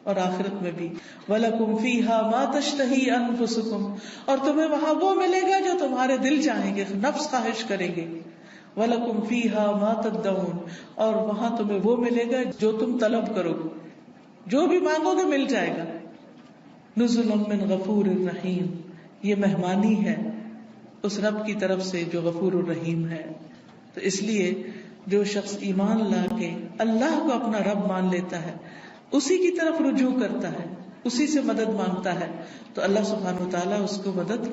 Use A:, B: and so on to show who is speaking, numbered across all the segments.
A: اور آخرت میں بھی. وَلَكُمْ فِيهَا مَا تَشْتَهِي أَنفُسُكُمْ، اور تمہیں وہاں وہ ملے گا جو تمہارے دل چاہیں گے، نفس خواہش کریں گے. وَلَكُمْ فِيهَا مَا تَدَّعُونَ، اور وہاں تمہیں وہ ملے گا جو تم طلب کرو گے، جو بھی مانگو گے مل جائے گا. نُزُلًا مِّن غَفُورٍ رَحِيمٍ، یہ مہمانی ہے اس رب کی طرف سے جو غفور الرحیم ہے. تو اس لیے جو شخص ایمان لا کے اللہ کو اپنا رب مان لیتا ہے، اسی کی طرف رجوع کرتا ہے، اسی سے مدد مانگتا ہے، تو اللہ سبحانہ و تعالیٰ اس کو مدد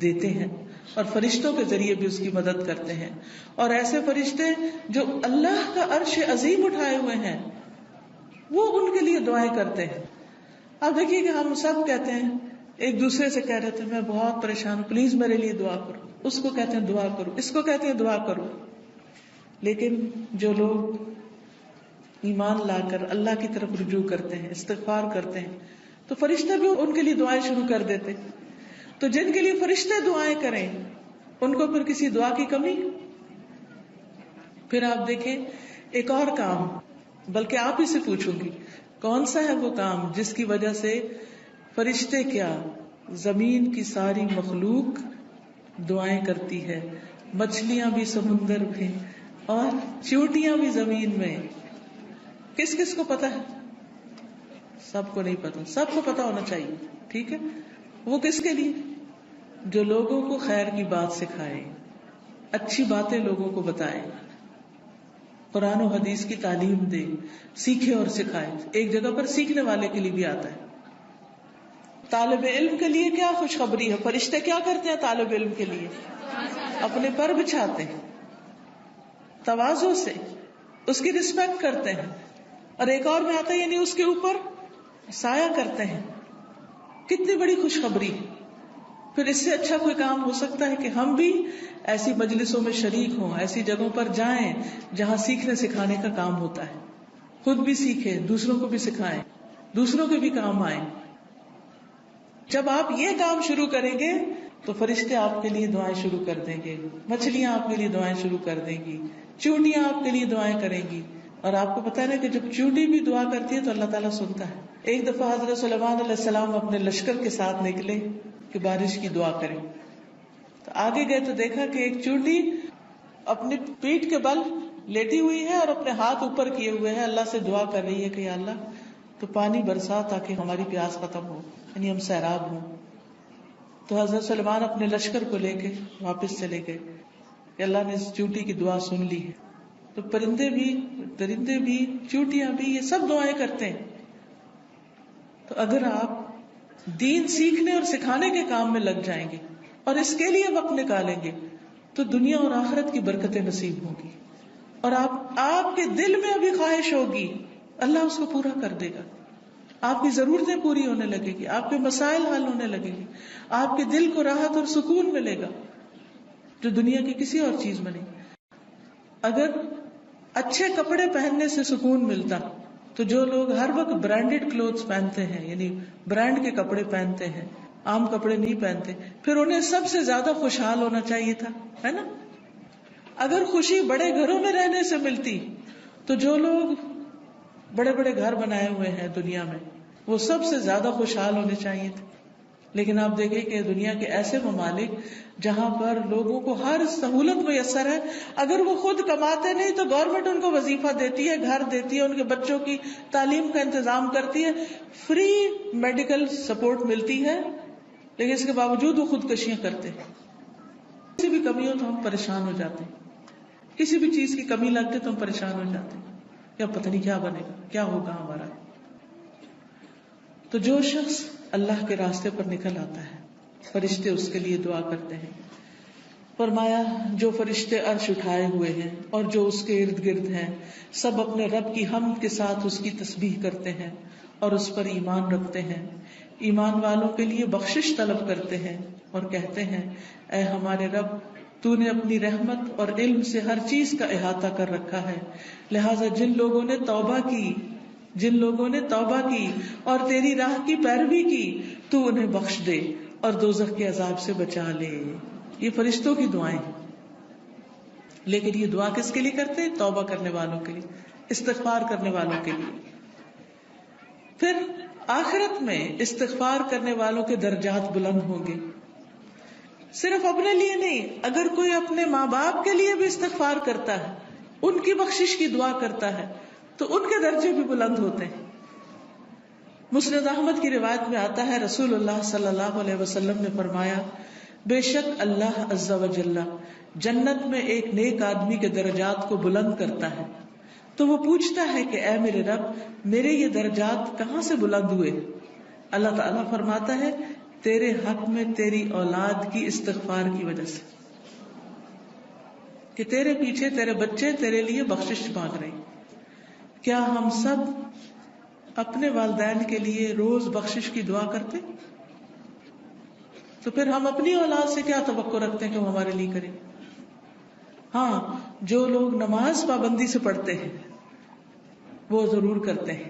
A: دیتے ہیں اور فرشتوں کے ذریعے بھی اس کی مدد کرتے ہیں. اور ایسے فرشتے جو اللہ کا عرش عظیم اٹھائے ہوئے ہیں وہ ان کے لیے دعائیں کرتے ہیں. اب دیکھیے کہ ہم سب کہتے ہیں، ایک دوسرے سے کہہ رہے تھے میں بہت پریشان ہوں، پلیز میرے لیے دعا کرو، اس کو کہتے ہیں دعا کرو، اس کو کہتے ہیں دعا کرو. لیکن جو لوگ ایمان لا کر اللہ کی طرف رجوع کرتے ہیں، استغفار کرتے ہیں، تو فرشتے بھی ان کے لیے دعائیں شروع کر دیتے. تو جن کے لیے فرشتے دعائیں کریں ان کو پھر کسی دعا کی کمی. پھر آپ دیکھیں ایک اور کام، بلکہ آپ ہی سے پوچھوں گی کون سا ہے وہ کام جس کی وجہ سے فرشتے کیا زمین کی ساری مخلوق دعائیں کرتی ہے، مچھلیاں بھی سمندر میں اور چیونٹیاں بھی زمین میں. کس کس کو پتا ہے؟ سب کو نہیں پتا، سب کو پتا ہونا چاہیے. ٹھیک ہے، وہ کس کے لیے؟ جو لوگوں کو خیر کی بات سکھائے، اچھی باتیں لوگوں کو بتائے، قرآن و حدیث کی تعلیم دے، سیکھے اور سکھائے. ایک جگہ پر سیکھنے والے کے لیے بھی آتا ہے. طالب علم کے لیے کیا خوشخبری ہے، فرشتے کیا کرتے ہیں طالب علم کے لیے؟ اپنے پر بچھاتے ہیں، تواضع سے اس کی رسپیکٹ کرتے ہیں. اور ایک اور میں آتا ہے یعنی اس کے اوپر سایہ کرتے ہیں. کتنی بڑی خوشخبری. پھر اس سے اچھا کوئی کام ہو سکتا ہے کہ ہم بھی ایسی مجلسوں میں شریک ہوں، ایسی جگہوں پر جائیں جہاں سیکھنے سکھانے کا کام ہوتا ہے. خود بھی سیکھیں، دوسروں کو بھی سکھائیں، دوسروں کے بھی کام آئیں. جب آپ یہ کام شروع کریں گے تو فرشتے آپ کے لیے دعائیں شروع کر دیں گے، مچھلیاں آپ کے لیے دعائیں شروع کر دیں گی، چیونٹیاں آپ کے لیے دعائیں کریں گی. اور آپ کو پتا ہے نا کہ جب چیونٹی بھی دعا کرتی ہے تو اللہ تعالیٰ سنتا ہے. ایک دفعہ حضرت سلیمان علیہ السلام اپنے لشکر کے ساتھ نکلے کہ بارش کی دعا کریں. تو آگے گئے تو دیکھا کہ ایک چیونٹی اپنی پیٹھ کے بل لیٹی ہوئی ہے اور اپنے ہاتھ اوپر کیے ہوئے ہے، اللہ سے دعا کر رہی ہے کہ یا اللہ تو پانی برسا تاکہ ہماری پیاس ختم ہو، یعنی ہم سیراب ہوں. تو حضرت سلیمان اپنے لشکر کو لے کے واپس چلے گئے کہ اللہ نے اس چیونٹی کی دعا سن لی ہے. تو پرندے بھی، درندے بھی، چیونٹیاں بھی، یہ سب دعائیں کرتے ہیں. تو اگر آپ دین سیکھنے اور سکھانے کے کام میں لگ جائیں گے اور اس کے لیے وقت نکالیں گے تو دنیا اور آخرت کی برکتیں نصیب ہوں گی. اور آپ کے دل میں ابھی خواہش ہوگی اللہ اس کو پورا کر دے گا. آپ کی ضرورتیں پوری ہونے لگے گی، آپ کے مسائل حل ہونے لگے گی، آپ کے دل کو راحت اور سکون ملے گا جو دنیا کی کسی اور چیز میں نہیں. اگر اچھے کپڑے پہننے سے سکون ملتا تو جو لوگ ہر وقت برانڈیڈ کلوتھز پہنتے ہیں، یعنی برانڈ کے کپڑے پہنتے ہیں، عام کپڑے نہیں پہنتے، پھر انہیں سب سے زیادہ خوشحال ہونا چاہیے تھا، ہے نا؟ اگر خوشی بڑے گھروں میں رہنے سے ملتی تو جو لوگ بڑے بڑے گھر بنائے ہوئے ہیں دنیا میں وہ سب سے زیادہ خوشحال ہونے چاہیے تھے. لیکن آپ دیکھیں کہ دنیا کے ایسے ممالک جہاں پر لوگوں کو ہر سہولت میسر ہے، اگر وہ خود کماتے نہیں تو گورنمنٹ ان کو وظیفہ دیتی ہے، گھر دیتی ہے، ان کے بچوں کی تعلیم کا انتظام کرتی ہے، فری میڈیکل سپورٹ ملتی ہے، لیکن اس کے باوجود وہ خودکشیاں کرتے ہیں. کسی بھی کمی ہو تو ہم پریشان ہو جاتے ہیں، کسی بھی چیز کی کمی لگتی تو ہم پریشان ہو جاتے ہیں، یا پتہ نہیں کیا بنے گا، کیا ہوگا ہمارا. تو جو شخص اللہ کے راستے پر نکل آتا ہے فرشتے اس کے لیے دعا کرتے ہیں. فرمایا جو فرشتے عرش اٹھائے ہوئے ہیں اور جو اس کے ارد گرد ہیں سب اپنے رب کی حمد کے ساتھ اس کی تسبیح کرتے ہیں اور اس پر ایمان رکھتے ہیں. ایمان والوں کے لیے بخشش طلب کرتے ہیں اور کہتے ہیں اے ہمارے رب تو نے اپنی رحمت اور علم سے ہر چیز کا احاطہ کر رکھا ہے، لہٰذا جن لوگوں نے توبہ کی اور تیری راہ کی پیروی کی تو انہیں بخش دے اور دوزخ کے عذاب سے بچا لے. یہ فرشتوں کی دعائیں ہیں، لیکن یہ دعا کس کے لیے کرتے ہیں؟ توبہ کرنے والوں کے لیے، استغفار کرنے والوں کے لیے. پھر آخرت میں استغفار کرنے والوں کے درجات بلند ہوں گے. صرف اپنے لیے نہیں، اگر کوئی اپنے ماں باپ کے لیے بھی استغفار کرتا ہے، ان کی بخشش کی دعا کرتا ہے، تو ان کے درجے بھی بلند ہوتے ہیں. مسند احمد کی روایت میں آتا ہے رسول اللہ صلی اللہ علیہ وسلم نے فرمایا، بے شک اللہ عز و جل جنت میں ایک نیک آدمی کے درجات کو بلند کرتا ہے، تو وہ پوچھتا ہے کہ اے میرے رب، میرے یہ درجات کہاں سے بلند ہوئے؟ اللہ تعالیٰ فرماتا ہے تیرے حق میں تیری اولاد کی استغفار کی وجہ سے، کہ تیرے پیچھے تیرے بچے تیرے لیے بخشش مانگ رہے ہیں. کیا ہم سب اپنے والدین کے لیے روز بخشش کی دعا کرتے؟ تو پھر ہم اپنی اولاد سے کیا توقع رکھتے ہیں کہ وہ ہمارے لیے کرے؟ ہاں، جو لوگ نماز پابندی سے پڑھتے ہیں وہ ضرور کرتے ہیں.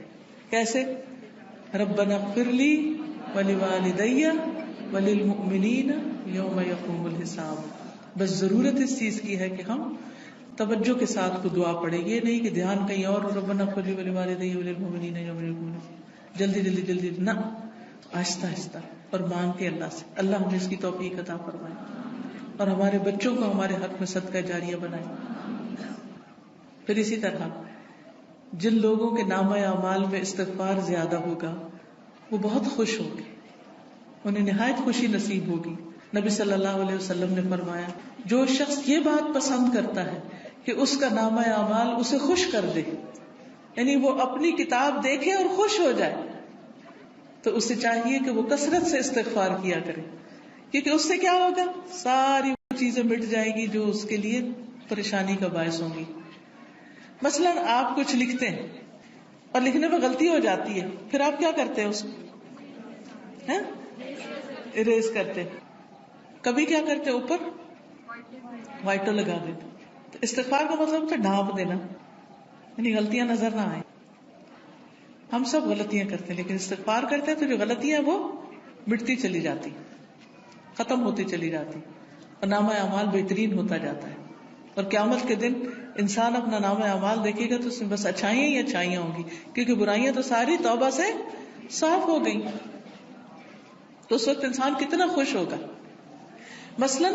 A: کیسے؟ ربنا اغفر لی ولوالدی وللمؤمنین یوم یقوم الحساب. بس ضرورت اس چیز کی ہے کہ ہم توجہ کے ساتھ کو دعا پڑھیں، یہ نہیں کہ دھیان کہیں اور، ربنا اغفر لی ولوالدی وللمؤمنین یوم یقوم الحساب، جلدی جلدی جلدی نہ، آہستہ آہستہ اور مانگ کے اللہ سے. اللہ ہمیں اس کی توفیق عطا فرمائے اور ہمارے بچوں کو ہمارے حق میں صدقہ جاریہ بنائے. پھر اسی طرح جن لوگوں کے نامہ اعمال میں استغفار زیادہ ہوگا وہ بہت خوش ہوں گے، انہیں نہایت خوشی نصیب ہوگی. نبی صلی اللہ علیہ وسلم نے فرمایا، جو شخص یہ بات پسند کرتا ہے کہ اس کا نامہ اعمال اسے خوش کر دے، یعنی وہ اپنی کتاب دیکھے اور خوش ہو جائے، تو اسے چاہیے کہ وہ کثرت سے استغفار کیا کرے، کیونکہ اس سے کیا ہوگا، ساری وہ چیزیں مٹ جائیں گی جو اس کے لیے پریشانی کا باعث ہوں گی. مثلا آپ کچھ لکھتے ہیں اور لکھنے میں غلطی ہو جاتی ہے، پھر آپ کیا کرتے ہیں؟ اس کو اریز کرتے. کبھی کیا کرتے ہیں؟ اوپر وائٹر لگا دیتے. تو استغفار کا مطلب ہوتا ہے ڈھانپ دینا، یعنی غلطیاں نظر نہ آئیں. ہم سب غلطیاں کرتے ہیں، لیکن استغفار کرتے ہیں تو جو غلطیاں وہ مٹتی چلی جاتی، ختم ہوتی چلی جاتی، اور نامہ اعمال بہترین ہوتا جاتا ہے. اور قیامت کے دن انسان اپنا نامہ اعمال دیکھے گا تو اس میں بس اچھائیاں ہی اچھائیاں ہوں گی، کیونکہ برائیاں تو ساری توبہ سے صاف ہو گئی. تو اس وقت انسان کتنا خوش ہوگا. مثلا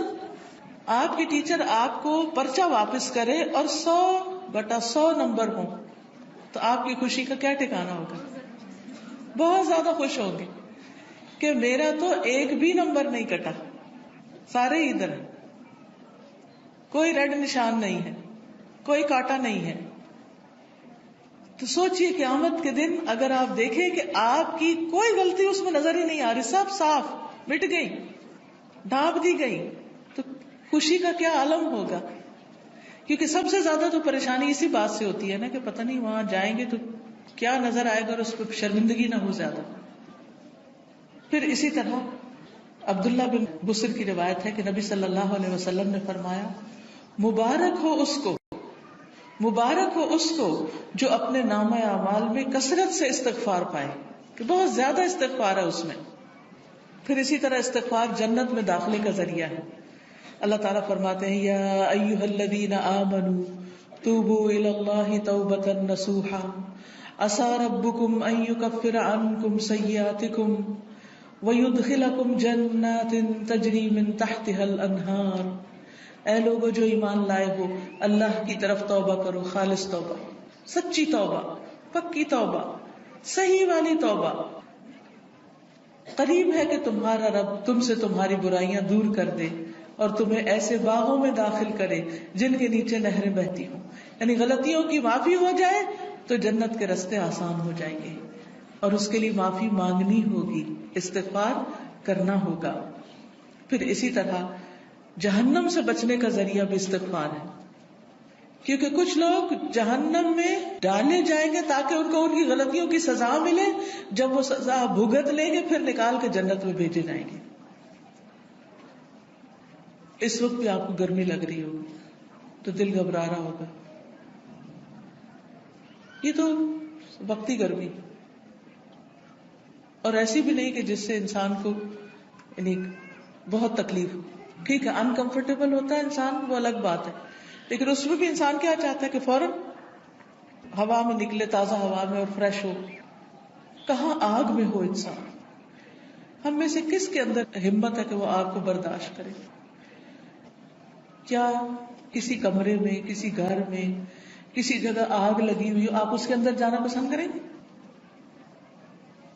A: آپ کی ٹیچر آپ کو پرچہ واپس کرے اور 100/100 نمبر ہوں تو آپ کی خوشی کا کیا ٹھکانا ہوگا؟ بہت زیادہ خوش ہوں گے کہ میرا تو ایک بھی نمبر نہیں کٹا، سارے ہی ادھر ہیں، کوئی ریڈ نشان نہیں ہے، کوئی کاٹا نہیں ہے. تو سوچئے قیامت کے دن اگر آپ دیکھیں کہ آپ کی کوئی غلطی اس میں نظر ہی نہیں آ رہی، سب صاف مٹ گئی، ڈھانپ دی گئی، تو خوشی کا کیا عالم ہوگا. کیونکہ سب سے زیادہ تو پریشانی اسی بات سے ہوتی ہے نا کہ پتہ نہیں وہاں جائیں گے تو کیا نظر آئے گا اور اس پہ شرمندگی نہ ہو زیادہ. پھر اسی طرح عبداللہ بن بصر کی روایت ہے کہ نبی صلی اللہ علیہ وسلم نے فرمایا، مبارک ہو اس کو جو اپنے نامہ اعمال میں کثرت سے استغفار پائے، کہ بہت زیادہ استغفار ہے اس میں. پھر اسی طرح استغفار جنت میں داخلے کا ذریعہ ہے. اللہ تعالیٰ فرماتے ہیں، یا ایھا الذین آمنوا توبوا الی اللہ توبۃ نصوحا عسى ربکم ان یکفر عنکم سیئاتکم وَيُدْخِلَكُمْ جَنَّاتٍ تَجْرِي مِن تَحْتِهَا الْأَنْهَارُ. اے لوگو جو ایمان لائے ہو، اللہ کی طرف توبہ کرو، خالص توبہ، سچی توبہ، پکی توبہ، صحیح والی توبہ. قریب ہے کہ تمہارا رب تم سے تمہاری برائیاں دور کر دے اور تمہیں ایسے باغوں میں داخل کرے جن کے نیچے نہریں بہتی ہوں. یعنی غلطیوں کی معافی ہو جائے تو جنت کے راستے آسان ہو جائیں گے، اور اس کے لیے معافی مانگنی ہوگی، استغفار کرنا ہوگا. پھر اسی طرح جہنم سے بچنے کا ذریعہ بھی استغفار ہے، کیونکہ کچھ لوگ جہنم میں ڈالے جائیں گے تاکہ ان کو ان کی غلطیوں کی سزا ملے، جب وہ سزا بھگت لیں گے پھر نکال کے جنت میں بھیجے جائیں گے. اس وقت بھی آپ کو گرمی لگ رہی ہوگی تو دل گھبرا رہا ہوگا، یہ تو وقتی گرمی، اور ایسی بھی نہیں کہ جس سے انسان کو یعنی بہت تکلیف. ٹھیک ہے انکمفرٹیبل ہوتا ہے انسان، وہ الگ بات ہے، لیکن اس میں بھی انسان کیا چاہتا ہے کہ فوراً ہوا میں نکلے، تازہ ہوا میں، اور فریش ہو. کہاں آگ میں ہو انسان. ہم میں سے کس کے اندر ہمت ہے کہ وہ آگ کو برداشت کرے؟ کیا کسی کمرے میں، کسی گھر میں، کسی جگہ آگ لگی ہوئی ہو، آپ اس کے اندر جانا پسند کریں گے؟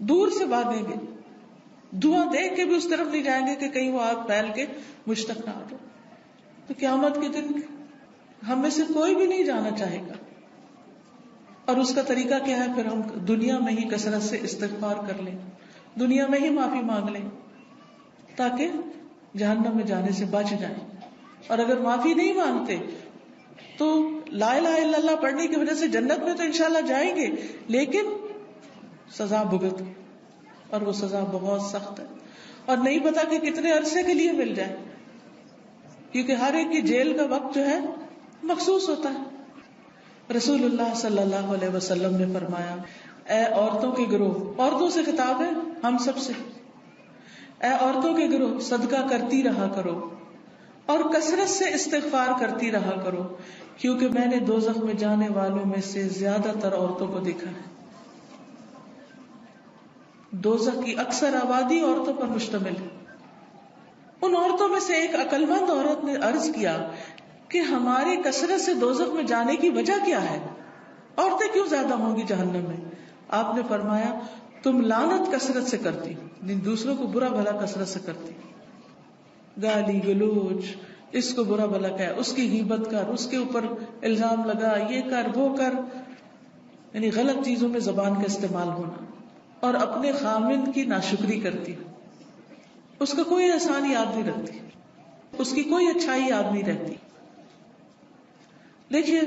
A: دور سے بھاگیں گے، دھواں دیکھ کے بھی اس طرف نہیں جائیں گے کہ کہیں وہ آگ پھیل کے مجھ تک نہ آ جائے. تو قیامت کے دن ہم میں سے کوئی بھی نہیں جانا چاہے گا. اور اس کا طریقہ کیا ہے؟ پھر ہم دنیا میں ہی کثرت سے استغفار کر لیں، دنیا میں ہی معافی مانگ لیں تاکہ جہنم میں جانے سے بچ جائیں. اور اگر معافی نہیں مانگتے تو لا الہ الا اللہ پڑھنے کی وجہ سے جنت میں تو انشاءاللہ جائیں گے، لیکن سزا بھگت، اور وہ سزا بہت سخت ہے اور نہیں پتا کہ کتنے عرصے کے لیے مل جائے، کیونکہ ہر ایک کی جیل کا وقت جو ہے مخصوص ہوتا ہے. رسول اللہ صلی اللہ علیہ وسلم نے فرمایا، اے عورتوں کے گروہ، عورتوں سے خطاب ہے ہم سب سے، اے عورتوں کے گروہ صدقہ کرتی رہا کرو اور کثرت سے استغفار کرتی رہا کرو، کیونکہ میں نے دوزخ میں جانے والوں میں سے زیادہ تر عورتوں کو دیکھا ہے. دوزخ کی اکثر آبادی عورتوں پر مشتمل ہے. ان عورتوں میں سے ایک عقل مند عورت نے عرض کیا کہ ہماری کثرت سے دوزخ میں جانے کی وجہ کیا ہے؟ عورتیں کیوں زیادہ ہوں گی جہنم میں؟ آپ نے فرمایا، تم لعنت کثرت سے کرتی، دوسروں کو برا بھلا کثرت سے کرتی، گالی گلوچ، اس کو برا بھلا کہہ، اس کی غیبت کر، اس کے اوپر الزام لگا، یہ کر وہ کر، یعنی غلط چیزوں میں زبان کا استعمال ہونا، اور اپنے خامند کی ناشکری کرتی، اس کا کوئی احسان یاد نہیں رکھتی، اس کی کوئی اچھائی یاد نہیں رہتی. دیکھیے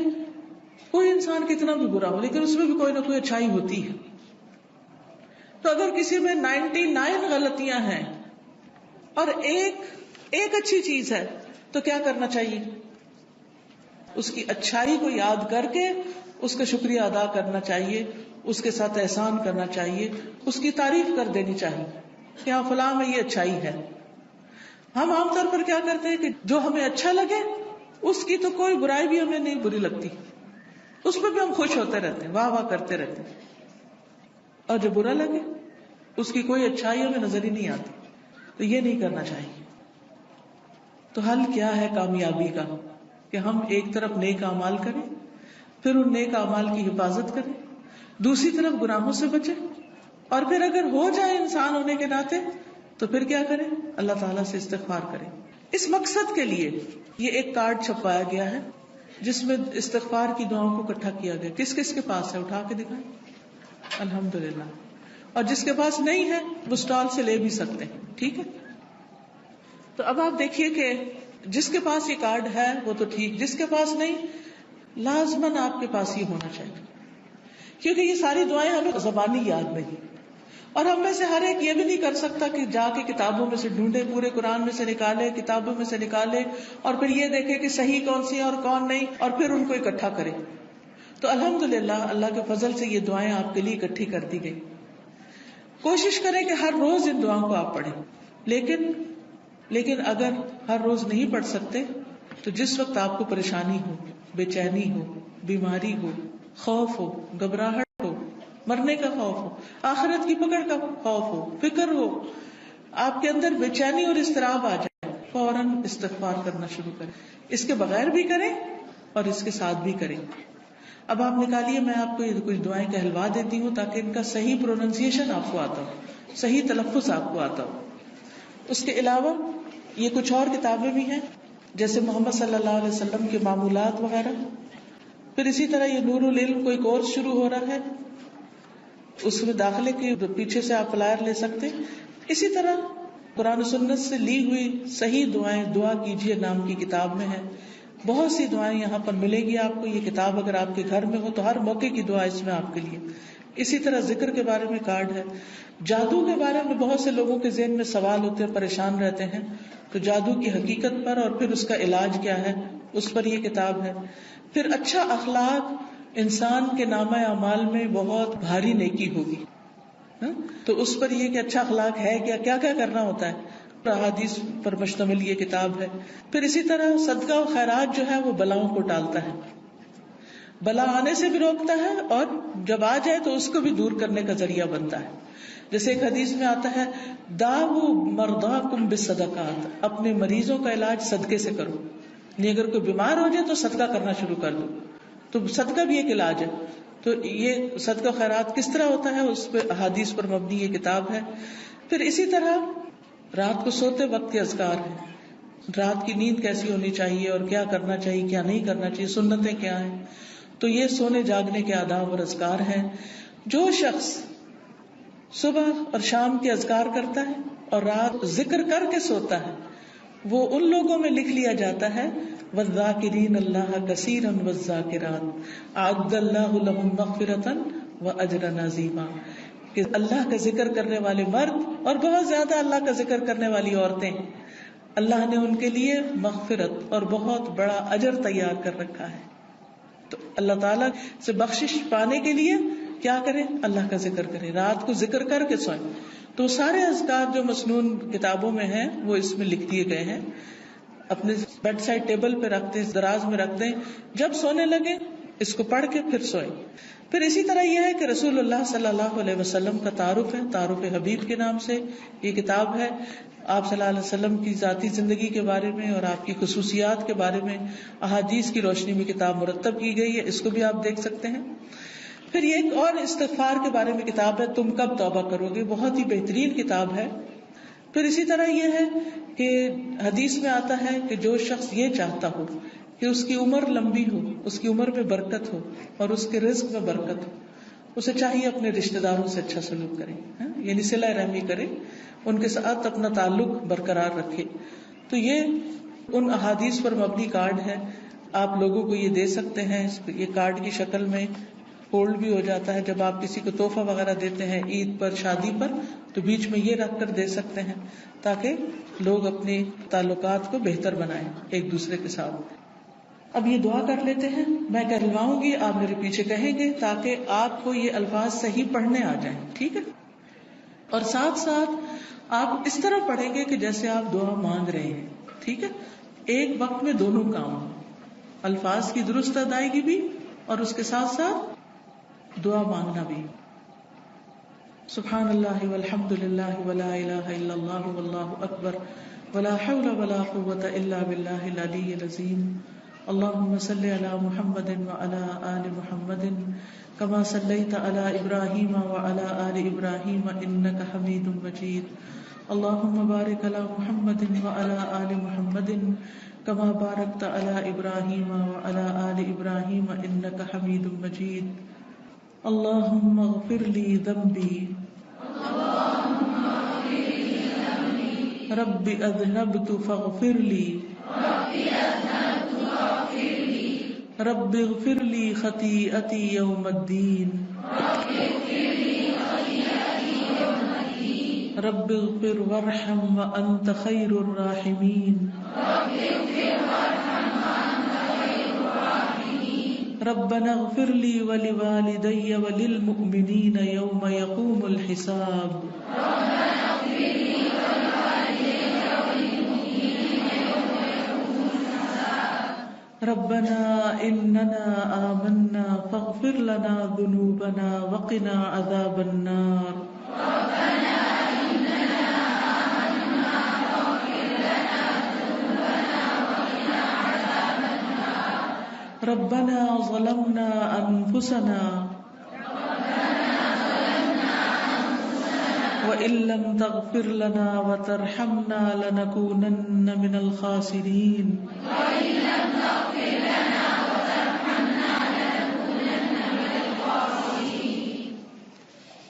A: کوئی انسان کتنا بھی برا ہو لیکن اس میں بھی کوئی نہ کوئی اچھائی ہوتی ہے. تو اگر کسی میں 99 غلطیاں ہیں اور ایک اچھی چیز ہے تو کیا کرنا چاہیے؟ اس کی اچھائی کو یاد کر کے اس کا شکریہ ادا کرنا چاہیے، اس کے ساتھ احسان کرنا چاہیے، اس کی تعریف کر دینی چاہیے کہ ہاں فلاں میں یہ اچھائی ہے. ہم عام طور پر کیا کرتے ہیں کہ جو ہمیں اچھا لگے اس کی تو کوئی برائی بھی ہمیں نہیں بری لگتی، اس پہ بھی ہم خوش ہوتے رہتے ہیں، واہ واہ کرتے رہتے ہیں، اور جو برا لگے اس کی کوئی اچھائی ہمیں نظر ہی نہیں آتی. تو یہ نہیں کرنا چاہیے. تو حل کیا ہے کامیابی کا؟ کہ ہم ایک طرف نیک اعمال کریں، پھر ان نیک اعمال کی حفاظت کریں، دوسری طرف گناہوں سے بچیں، اور پھر اگر ہو جائے انسان ہونے کے ناطے تو پھر کیا کریں؟ اللہ تعالیٰ سے استغفار کریں. اس مقصد کے لیے یہ ایک کارڈ چھپوایا گیا ہے جس میں استغفار کی دعاؤں کو اکٹھا کیا گیا. کس کس کے پاس ہے؟ اٹھا کے دکھائیں. الحمدللہ. اور جس کے پاس نہیں ہے وہ اسٹال سے لے بھی سکتے ہیں. ٹھیک ہے. تو اب آپ دیکھیے کہ جس کے پاس یہ کارڈ ہے وہ تو ٹھیک، جس کے پاس نہیں، لازماً آپ کے پاس یہ ہونا چاہیے، کیونکہ یہ ساری دعائیں ہمیں زبانی یاد نہیں. اور ہم میں سے ہر ایک یہ بھی نہیں کر سکتا کہ جا کے کتابوں میں سے ڈھونڈے، پورے قرآن میں سے نکالے، کتابوں میں سے نکالے، اور پھر یہ دیکھے کہ صحیح کون سی ہے اور کون نہیں، اور پھر ان کو اکٹھا کرے. تو الحمدللہ اللہ کے فضل سے یہ دعائیں آپ کے لیے اکٹھی کر دی گئی. کوشش کریں کہ ہر روز ان دعاؤں کو آپ پڑھیں. لیکن اگر ہر روز نہیں پڑھ سکتے تو جس وقت آپ کو پریشانی ہو، بے چینی ہو، بیماری ہو، خوف ہو، گھبراہٹ ہو، مرنے کا خوف ہو، آخرت کی پکڑ کا خوف ہو، فکر ہو، آپ کے اندر بے چینی اور اضطراب آ جائے، فوراً استغفار کرنا شروع کریں. اس کے بغیر بھی کریں اور اس کے ساتھ بھی کریں. اب آپ نکالیے، میں آپ کو یہ کچھ دعائیں کہلوا دیتی ہوں تاکہ ان کا صحیح پروننسیشن آپ کو آتا ہو، صحیح تلفظ آپ کو آتا ہو. اس کے علاوہ یہ کچھ اور کتابیں بھی ہیں جیسے محمد صلی اللہ علیہ وسلم کے معمولات وغیرہ. پھر اسی طرح یہ نور العلم کوئی کورس شروع ہو رہا ہے، اس میں داخلے کے پیچھے سے آپ فلائر لے سکتے ہیں. اسی طرح قرآن و سنت سے لی ہوئی صحیح دعائیں دعا کیجیے نام کی کتاب میں ہے. بہت سی دعائیں یہاں پر ملے گی آپ کو. یہ کتاب اگر آپ کے گھر میں ہو تو ہر موقع کی دعا اس میں آپ کے لیے. اسی طرح ذکر کے بارے میں کارڈ ہے. جادو کے بارے میں بہت سے لوگوں کے ذہن میں سوال ہوتے ہیں، پریشان رہتے ہیں، تو جادو کی حقیقت پر اور پھر اس کا علاج کیا ہے اس پر یہ کتاب ہے. پھر اچھا اخلاق انسان کے نامہ اعمال میں بہت بھاری نیکی ہوگی، تو اس پر یہ کہ اچھا اخلاق ہے کیا کیا کرنا ہوتا ہے، احادیث پر مشتمل یہ کتاب ہے. پھر اسی طرح صدقہ و خیرات جو ہے وہ بلاؤں کو ٹالتا ہے. بلا آنے سے بھی روکتا ہے اور جب آ جائے تو اس کو بھی دور کرنے کا ذریعہ بنتا ہے. جیسے ایک حدیث میں آتا ہے داؤ مرضاکم بالصدقات، اپنے مریضوں کا علاج صدقے سے کرو. نہیں اگر کوئی بیمار ہو جائے تو صدقہ کرنا شروع کر دو، تو صدقہ بھی ایک علاج ہے. تو یہ صدقہ خیرات کس طرح ہوتا ہے اس پہ احادیث پر مبنی یہ کتاب ہے. پھر اسی طرح رات کو سوتے وقت کے اذکار ہیں، رات کی نیند کیسی ہونی چاہیے اور کیا کرنا چاہیے کیا نہیں کرنا چاہیے، سنتیں کیا ہیں. تو یہ سونے جاگنے کے آداب اور اذکار ہیں. جو شخص صبح اور شام کے اذکار کرتا ہے اور رات ذکر کر کے سوتا ہے وہ ان لوگوں میں لکھ لیا جاتا ہے والذاکرین اللہ کثیرا والذاکرات اعد اللہ لهم مغفرۃ واجرا عظیما، کہ اللہ کا ذکر کرنے والے مرد اور بہت زیادہ اللہ کا ذکر کرنے والی عورتیں، اللہ نے ان کے لیے مغفرت اور بہت بڑا اجر تیار کر رکھا ہے. تو اللہ تعالیٰ سے بخشش پانے کے لیے کیا کریں؟ اللہ کا ذکر کریں، رات کو ذکر کر کے سوئیں. تو سارے اذکار جو مسنون کتابوں میں ہیں وہ اس میں لکھ دیے گئے ہیں. اپنے بیڈ سائڈ ٹیبل پہ رکھ دیں، دراز میں رکھ دیں، جب سونے لگے اس کو پڑھ کے پھر سوئیں. پھر اسی طرح یہ ہے کہ رسول اللہ صلی اللہ علیہ وسلم کا تعارف ہے، تعارف حبیب کے نام سے یہ کتاب ہے. آپ صلی اللہ علیہ وسلم کی ذاتی زندگی کے بارے میں اور آپ کی خصوصیات کے بارے میں احادیث کی روشنی میں کتاب مرتب کی گئی ہے، اس کو بھی آپ دیکھ سکتے ہیں. پھر یہ ایک اور استغفار کے بارے میں کتاب ہے، تم کب توبہ کرو گے، بہت ہی بہترین کتاب ہے. پھر اسی طرح یہ ہے کہ حدیث میں آتا ہے کہ جو شخص یہ چاہتا ہو کہ اس کی عمر لمبی ہو، اس کی عمر میں برکت ہو اور اس کے رزق میں برکت ہو، اسے چاہیے اپنے رشتہ داروں سے اچھا سلوک کرے، یعنی صلہ رحمی کرے، ان کے ساتھ اپنا تعلق برقرار رکھے. تو یہ ان احادیث پر مبنی کارڈ ہے، آپ لوگوں کو یہ دے سکتے ہیں. یہ کارڈ کی شکل میں فولڈ بھی ہو جاتا ہے. جب آپ کسی کو تحفہ وغیرہ دیتے ہیں عید پر، شادی پر، تو بیچ میں یہ رکھ کر دے سکتے ہیں تاکہ لوگ اپنے تعلقات کو بہتر بنائیں ایک دوسرے کے ساتھ. اب یہ دعا کر لیتے ہیں، میں کہلواؤں گی، آپ میرے پیچھے کہیں گے تاکہ آپ کو یہ الفاظ صحیح پڑھنے آ جائیں. ٹھیک ہے؟ اور ساتھ ساتھ آپ اس طرح پڑھیں گے کہ جیسے آپ دعا مانگ رہے ہیں. ٹھیک ہے؟ ایک وقت میں دونوں کام، الفاظ کی درست ادائیگی بھی اور اس کے ساتھ ساتھ دعا مانگنا بھی. سبحان اللہ والحمد للہ ولا الہ الا اللہ واللہ اکبر ولا حول ولا قوة الا باللہ العلی العظیم. اللہم صلی علی محمد وعلی آل محمد کما صلیت علی ابراہیم وعلی آل ابراہیم انک حمید مجید. اللہم بارک علی محمد وعلی آل محمد کما بارکت علی ابراہیم وعلی آل ابراہیم انک حمید مجید. اللہم اغفر لی ذنبی رب اذنبت فاغفر لی رب اغفر لی خطیئتی یوم الدین رب اغفر وارحم وانت خیر الراحمین ربنا اغفر لی ولوالدی وللمؤمنین یوم یقوم الحساب. ربنا اننا آمنا فاغفر لنا ذنوبنا وقنا عذاب النار. ربنا ظلمنا انفسنا وإن لم تغفر لنا وترحمنا لنكونن من الخاسرين.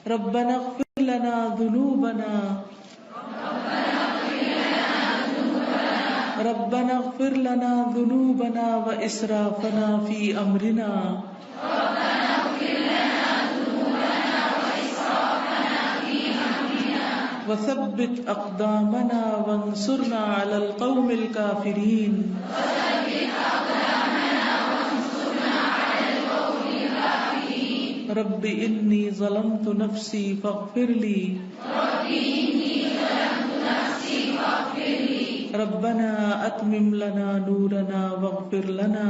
A: ربنا اغفر لنا ذنوبنا ربنا اغفر لنا ذنوبنا وإسرافنا في أمرنا وثبت أقدامنا وانصرنا على القوم الكافرين. رب إني ظلمت نفسي فاغفر لي ربنا أتمم لنا نورنا واغفر لنا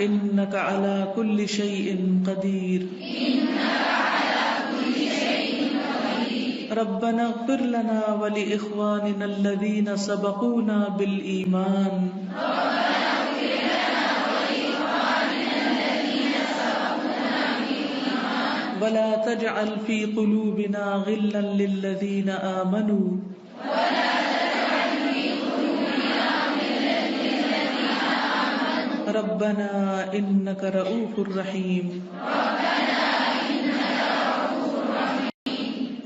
A: إنك على كل شيء قدير ربنا اغفر لنا ولإخواننا الذين سبقونا بالإيمان ولا تجعل في قلوبنا غلا للذين آمنوا ربنا إنك رؤوف رحيم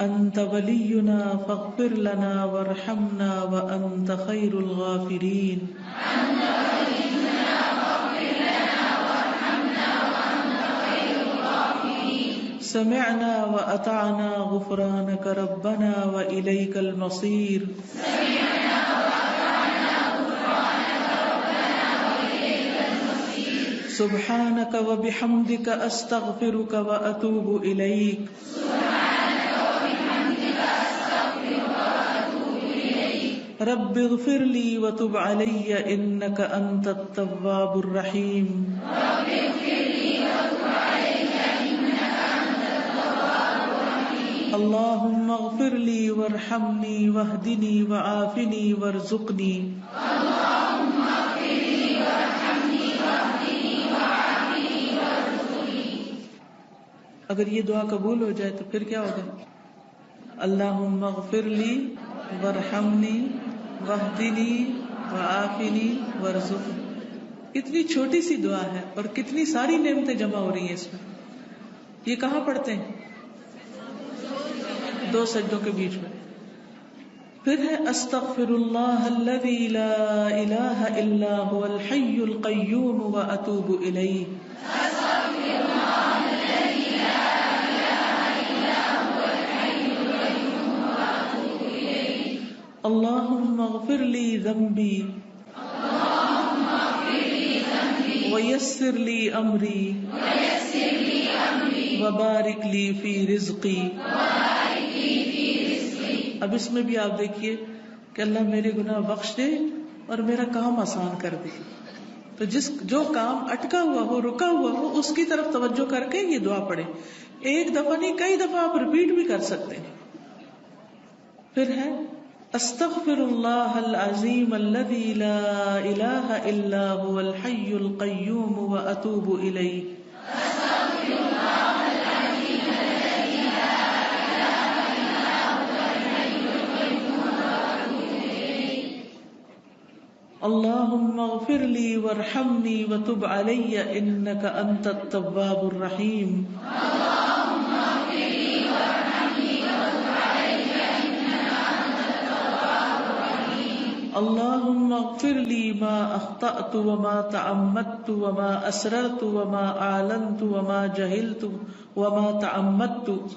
A: أنت ولينا فاغفر لنا وارحمنا وأنت خير الغافرين سمعنا وأطعنا غفرانك ربنا وإليك المصير سبحانك وبحمدك أستغفرك وأتوب إليك رب اغفر لي وتب علي إنك أنت التواب الرحيم اللهم اغفر لي وارحمني واهدني وعافني وارزقني اگر یہ دعا قبول ہو جائے تو پھر کیا ہوگا؟ اللہم اغفر لی وارحمنی واہدنی وعافنی وارزقنی. کتنی چھوٹی سی دعا ہے اور کتنی ساری نعمتیں جمع ہو رہی ہیں اس میں. یہ کہاں پڑھتے ہیں؟ 2 سجدوں کے بیچ میں. پھر ہے استغفر اللہ الذی لا الہ الا هو الحی القیوم واتوب الیہ. اللهم اغفر لي ذنبي ويسر لي أمري وبارك لي في رزقي. اب اس میں بھی آپ دیکھیے کہ اللہ میرے گناہ بخش دے اور میرا کام آسان کر دے. تو جو کام اٹکا ہوا ہو، رکا ہوا ہو، اس کی طرف توجہ کر کے یہ دعا پڑھیں. ایک دفعہ نہیں، کئی دفعہ آپ ریپیٹ بھی کر سکتے ہیں. پھر ہے استغفر اللہ العظیم الذی لا الہ الا هو الحی القیوم واتوب الیہ. اللہم اغفر لی وارحمنی وتب علی انک انت التواب الرحیم. اللهم اغفر لي ما أخطأت وما تعمدت وما أسررت وما أعلنت وما جهلت وما تعمدت.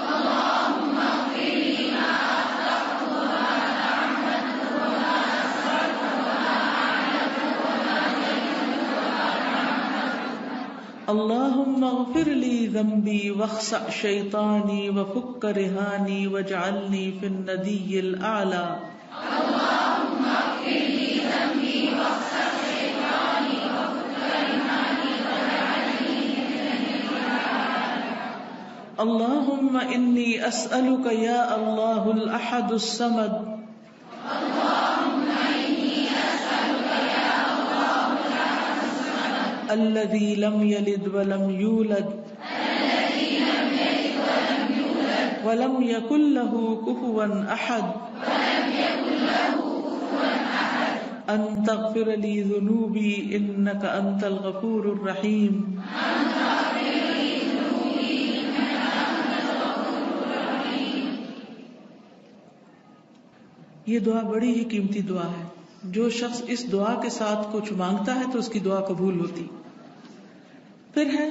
A: اللهم اغفر لي ما أخطأت وما تعمدت وما أسررت وما أعلنت وما جهلت وما تعمدت. اللهم اغفر لي ذنبي واخسأ شيطاني وفك رهاني واجعلني في الندي الأعلى. اللهم إني أسألك يا الله الأحد الصمد الذي لم يلد ولم يولد ولم يكن له كفوا أحد أن تغفر لي ذنوبي إنك أنت الغفور الرحيم. یہ دعا بڑی ہی قیمتی دعا ہے. جو شخص اس دعا کے ساتھ کچھ مانگتا ہے تو اس کی دعا قبول ہوتی. پھر ہے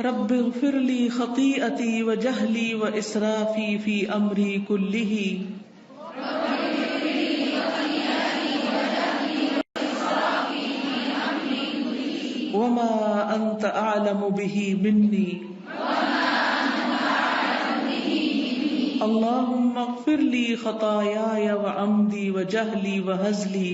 A: رب اغفر لی خطیئتی وجہلی واسرافی فی امری کلہ وما انت اعلم به منی. اللهم اغفر لي خطاياي وعمدي وجهلي وهزلي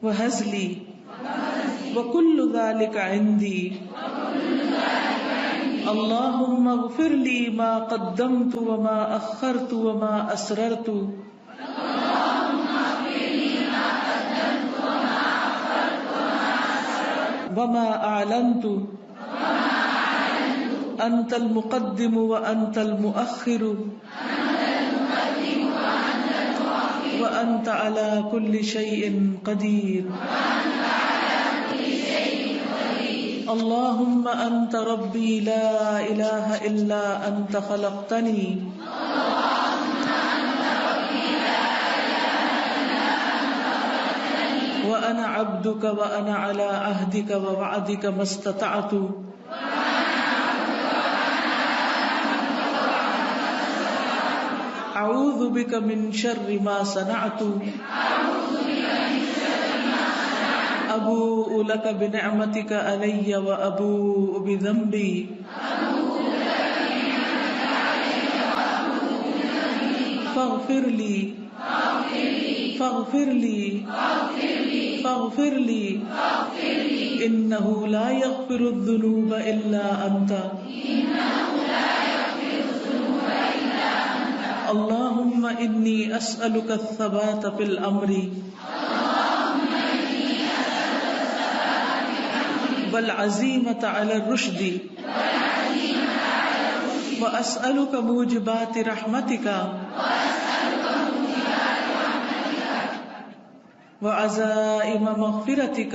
A: وهزلي وكل ذلك عندي اللهم اغفر لي ما قدمت وما أخرت وما أسررت وما أعلنت أنت المقدم وأنت المؤخر وأنت على كل شيء قدير اللهم أنت ربي لا إله إلا أنت خلقتني وأنا عبدك وأنا على عهدك ووعدك ما استطعت أعوذ بك من شر ما صنعت أبوء لك بنعمتك علي وأبوء بذنبي فاغفر لي فاغفر لي فاغفر لي إنه لا يغفر الذنوب إلا أنت اللهم إني أسألك الثبات في الأمر والعزيمة على الرشد وأسألك موجبات رحمتك وعزائم مغفرتك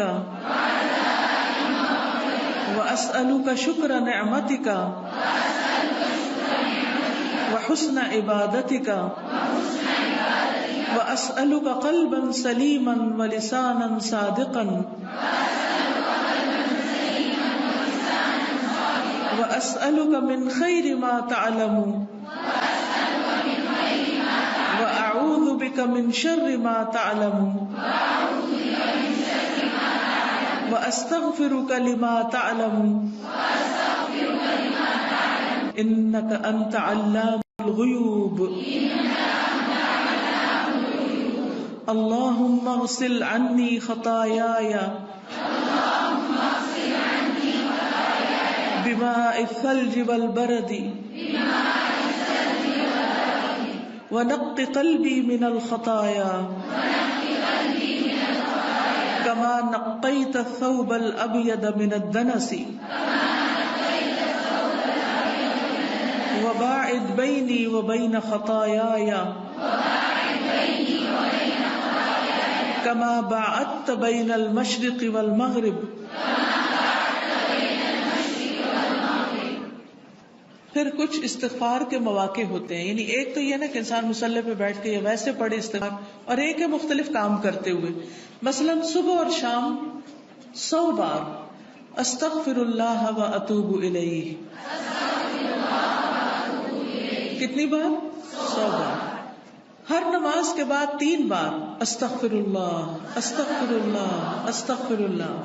A: وأسألك شكر نعمتك وحسن عبادتك وأسألك قلبا سليما ولسانا صادقا وأسألك من خير ما تعلم وأعوذ بك من شر ما تعلم وأستغفرك لما تعلم إنك أنت علام الغيوب اللهم اغسل عني خطاياي بماء الثلج والبرد ونق قلبي من الخطايا كما نقيت الثوب الأبيض من الدنس وباعد بيني وبين خطاياي كما باعدت بين المشرق والمغرب پھر کچھ استغفار کے مواقع ہوتے ہیں، یعنی ایک تو یہ نا کہ انسان مصلی پہ بیٹھ کے یا ویسے پڑھے استغفار، اور ایک ہے مختلف کام کرتے ہوئے، مثلا صبح اور شام 100 بار استغفر اللہ و اتوب الیہ. کتنی بار؟ 100 بار. ہر نماز کے بعد 3 بار استغفر اللہ استغفر اللہ استغفر اللہ.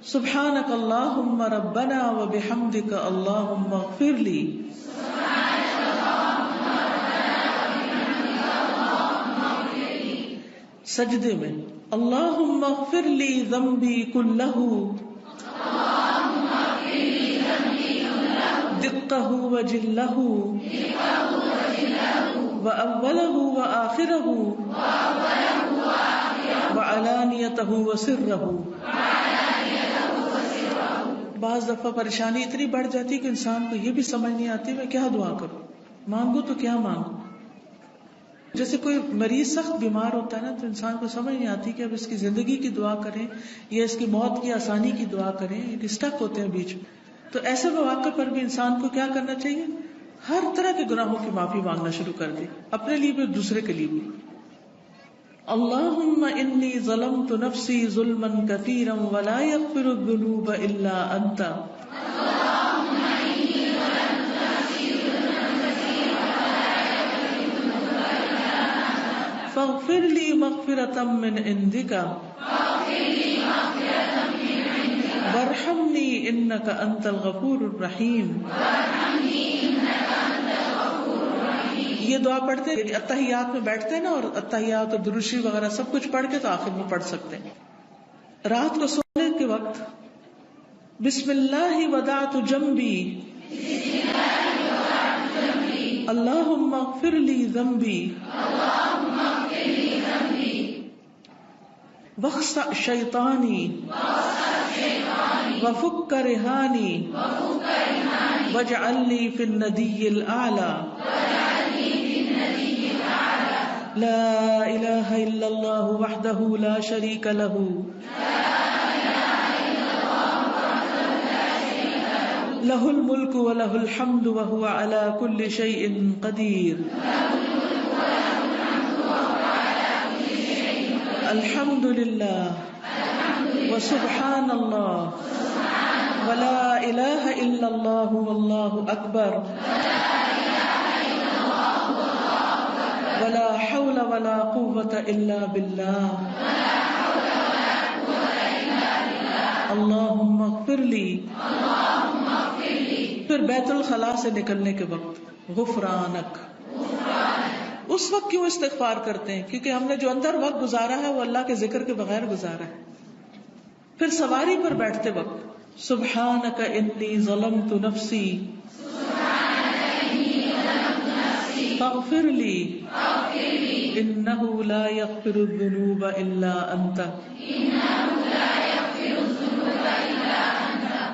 A: سبحانک اللہم ربنا و بحمدک اللہم اغفر لی. سجدے میں اللہم اغفر لی ذنبی کلہ دقہ و جلہ و اولہ و آخرہ و علانیتہ و سرہ. بعض دفعہ پریشانی اتنی بڑھ جاتی کہ انسان کو یہ بھی سمجھ نہیں آتی میں کیا دعا کروں، مانگوں تو کیا مانگوں. جیسے کوئی مریض سخت بیمار ہوتا ہے نا تو انسان کو سمجھ نہیں آتی کہ اب اس کی زندگی کی دعا کریں یا اس کی موت کی آسانی کی دعا کریں، اسٹک ہوتے ہیں بیچ میں. تو ایسے مواقع پر بھی انسان کو کیا کرنا چاہیے؟ ہر طرح کے گناہوں کی معافی مانگنا شروع کر دے، اپنے لیے بھی دوسرے کے لیے بھی. اللہم انی ظلمت نفسی ظلما کثیرا ولا یغفر الذنوب الا انت فاغفر لی مغفرۃ من عندک وارحمنی انک انت الغفور الرحیم. یہ دعا پڑھتے ہیں اتحیات میں بیٹھتے ہیں نا، اور اتحیات اور درود شریف وغیرہ سب کچھ پڑھ کے تو آخر میں پڑھ سکتے ہیں. رات کو سونے کے وقت بسم اللہ ودعت جنبی اللہم اغفر لی ذنبی واخسأ شیطانی وفک رہانی واجعل لی فی الندی الاعلی لا الہ الا اللہ وحدہ لا شریک لہ لہ الملک ولہ الحمد وہو علی کل شیء قدیر الحمد للہ وسبحان اللہ ولا الہ الا اللہ واللہ اکبر ولا حول ولا قوة الا باللہ اللہم اغفر لی. پھر بیت الخلاء سے نکلنے کے وقت غفرانک. اس وقت کیوں استغفار کرتے ہیں؟ کیونکہ ہم نے جو اندر وقت گزارا ہے وہ اللہ کے ذکر کے بغیر گزارا ہے. پھر سواری پر بیٹھتے وقت سبحانک انی ظلمت نفسی فاغفر لی انہ لا یغفر الذنوب الا انت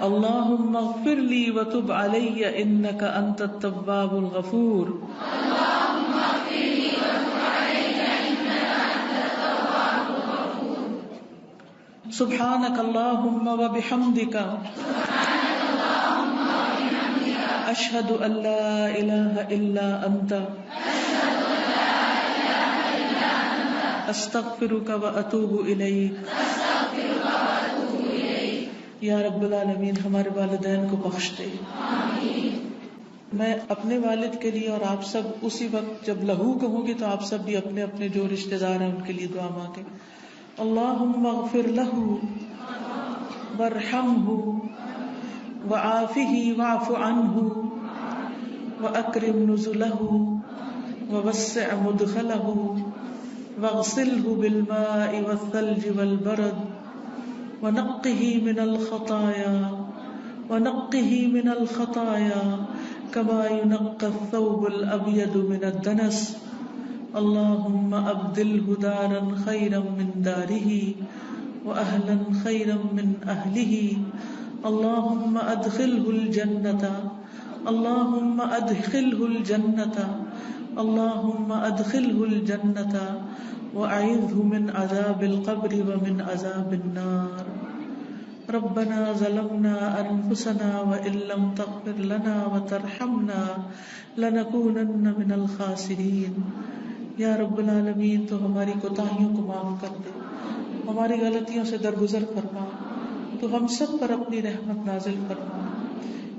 A: اللہم اغفر لی وتب علی انک انت التواب الغفور سبحانک اللہم وبحمدک اشہد ان لا الہ الا انت استغفرک واتوب الیک. یا رب العالمین ہمارے والدین کو بخش دے. میں اپنے والد کے لیے اور آپ سب اسی وقت جب لہو کہوں گی تو آپ سب بھی اپنے اپنے جو رشتہ دار ہیں ان کے لیے دعا مانگیں. اللہم اغفر لہ وارحمہ وعافہ واعف عنہ واکرم نزلہ ووسع مدخلہ واغسلہ بالماء والثلج والبرد ونقه من الخطايا كما ينقى الثوب الأبيض من الدنس. اللهم أبدله دارا خيرا من داره وأهلا خيرا من أهله. اللهم أدخله الجنة اللهم أدخله الجنة اللهم أدخله الجنة وأعذه من عذاب القبر ومن عذاب النار. ربنا ظلمنا أنفسنا وإن لم تغفر لنا وترحمنا لنكونن من الخاسرين. یا رب العالمین تو ہماری کوتاہیوں کو معاف کر دے، ہماری غلطیوں سے درگزر فرما، تو ہم سب پر اپنی رحمت نازل فرما.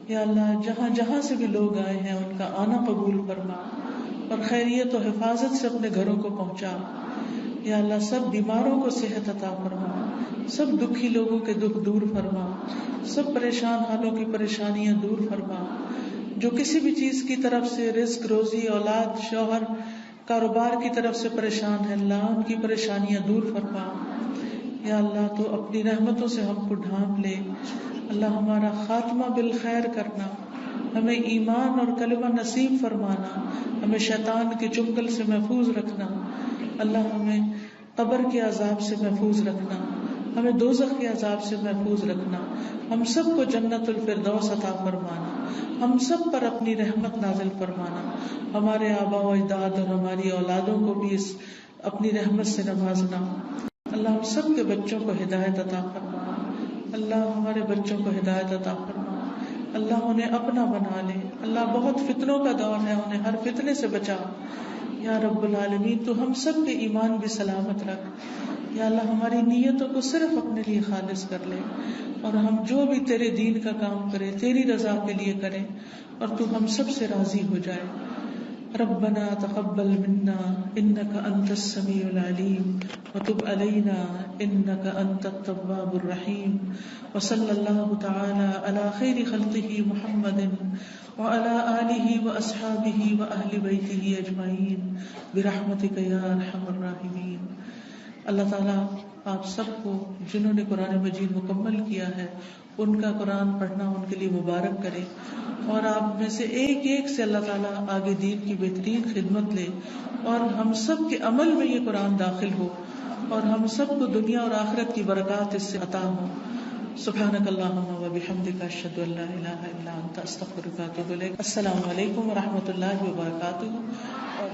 A: یا اللہ جہاں جہاں سے بھی لوگ آئے ہیں ان کا آنا قبول فرما اور خیریت و حفاظت سے اپنے گھروں کو پہنچا. یا اللہ سب بیماروں کو صحت عطا فرما، سب دکھی لوگوں کے دکھ دور فرما، سب پریشان حالوں کی پریشانیاں دور فرما. جو کسی بھی چیز کی طرف سے رزق روزی اولاد شوہر کاروبار کی طرف سے پریشان ہے اللہ ان کی پریشانیاں دور فرما. یا اللہ تو اپنی رحمتوں سے ہم کو ڈھانپ لے. اللہ ہمارا خاتمہ بالخیر کرنا، ہمیں ایمان اور کلمہ نصیب فرمانا، ہمیں شیطان کے چنگل سے محفوظ رکھنا. اللہ ہمیں قبر کے عذاب سے محفوظ رکھنا، ہمیں دوزخ کے عذاب سے محفوظ رکھنا. ہم سب کو جنت الفردوس عطا فرمانا، ہم سب پر اپنی رحمت نازل فرمانا. ہمارے آباء و اجداد اور ہماری اولادوں کو بھی اس اپنی رحمت سے نوازنا. اللہ ہم سب کے بچوں کو ہدایت عطا فرما. اللہ ہمارے بچوں کو ہدایت عطا فرما. اللہ انہیں اپنا بنا لے. اللہ بہت فتنوں کا دور ہے، انہیں ہر فتنے سے بچا. یا رب العالمین تو ہم سب کے ایمان بھی سلامت رکھ. یا اللہ ہماری نیتوں کو صرف اپنے لیے خالص کر لے، اور ہم جو بھی تیرے دین کا کام کریں تیری رضا کے لیے کریں، اور تو ہم سب سے راضی ہو جائے. ربنا تقبل منا انك انت السميع العليم وتب علينا انك انت التواب الرحيم وصلى الله تعالى على خير خلقه محمد وعلى آله واصحابه واهل بيته اجمعين برحمتك يا ارحم الراحمين. اللہ تعالیٰ آپ سب کو جنہوں نے قرآن مجید مکمل کیا ہے ان کا قرآن پڑھنا ان کے لیے مبارک کرے، اور آپ میں سے ایک ایک سے اللہ تعالیٰ آگے دین کی بہترین خدمت لے، اور ہم سب کے عمل میں یہ قرآن داخل ہو، اور ہم سب کو دنیا اور آخرت کی برکات اس سے عطا ہو. سبحانک اللہم و بحمدک اشہد ان لا الہ الا انت استغفرک و اتوب الیک. السلام علیکم و رحمۃ اللہ وبرکاتہ. اور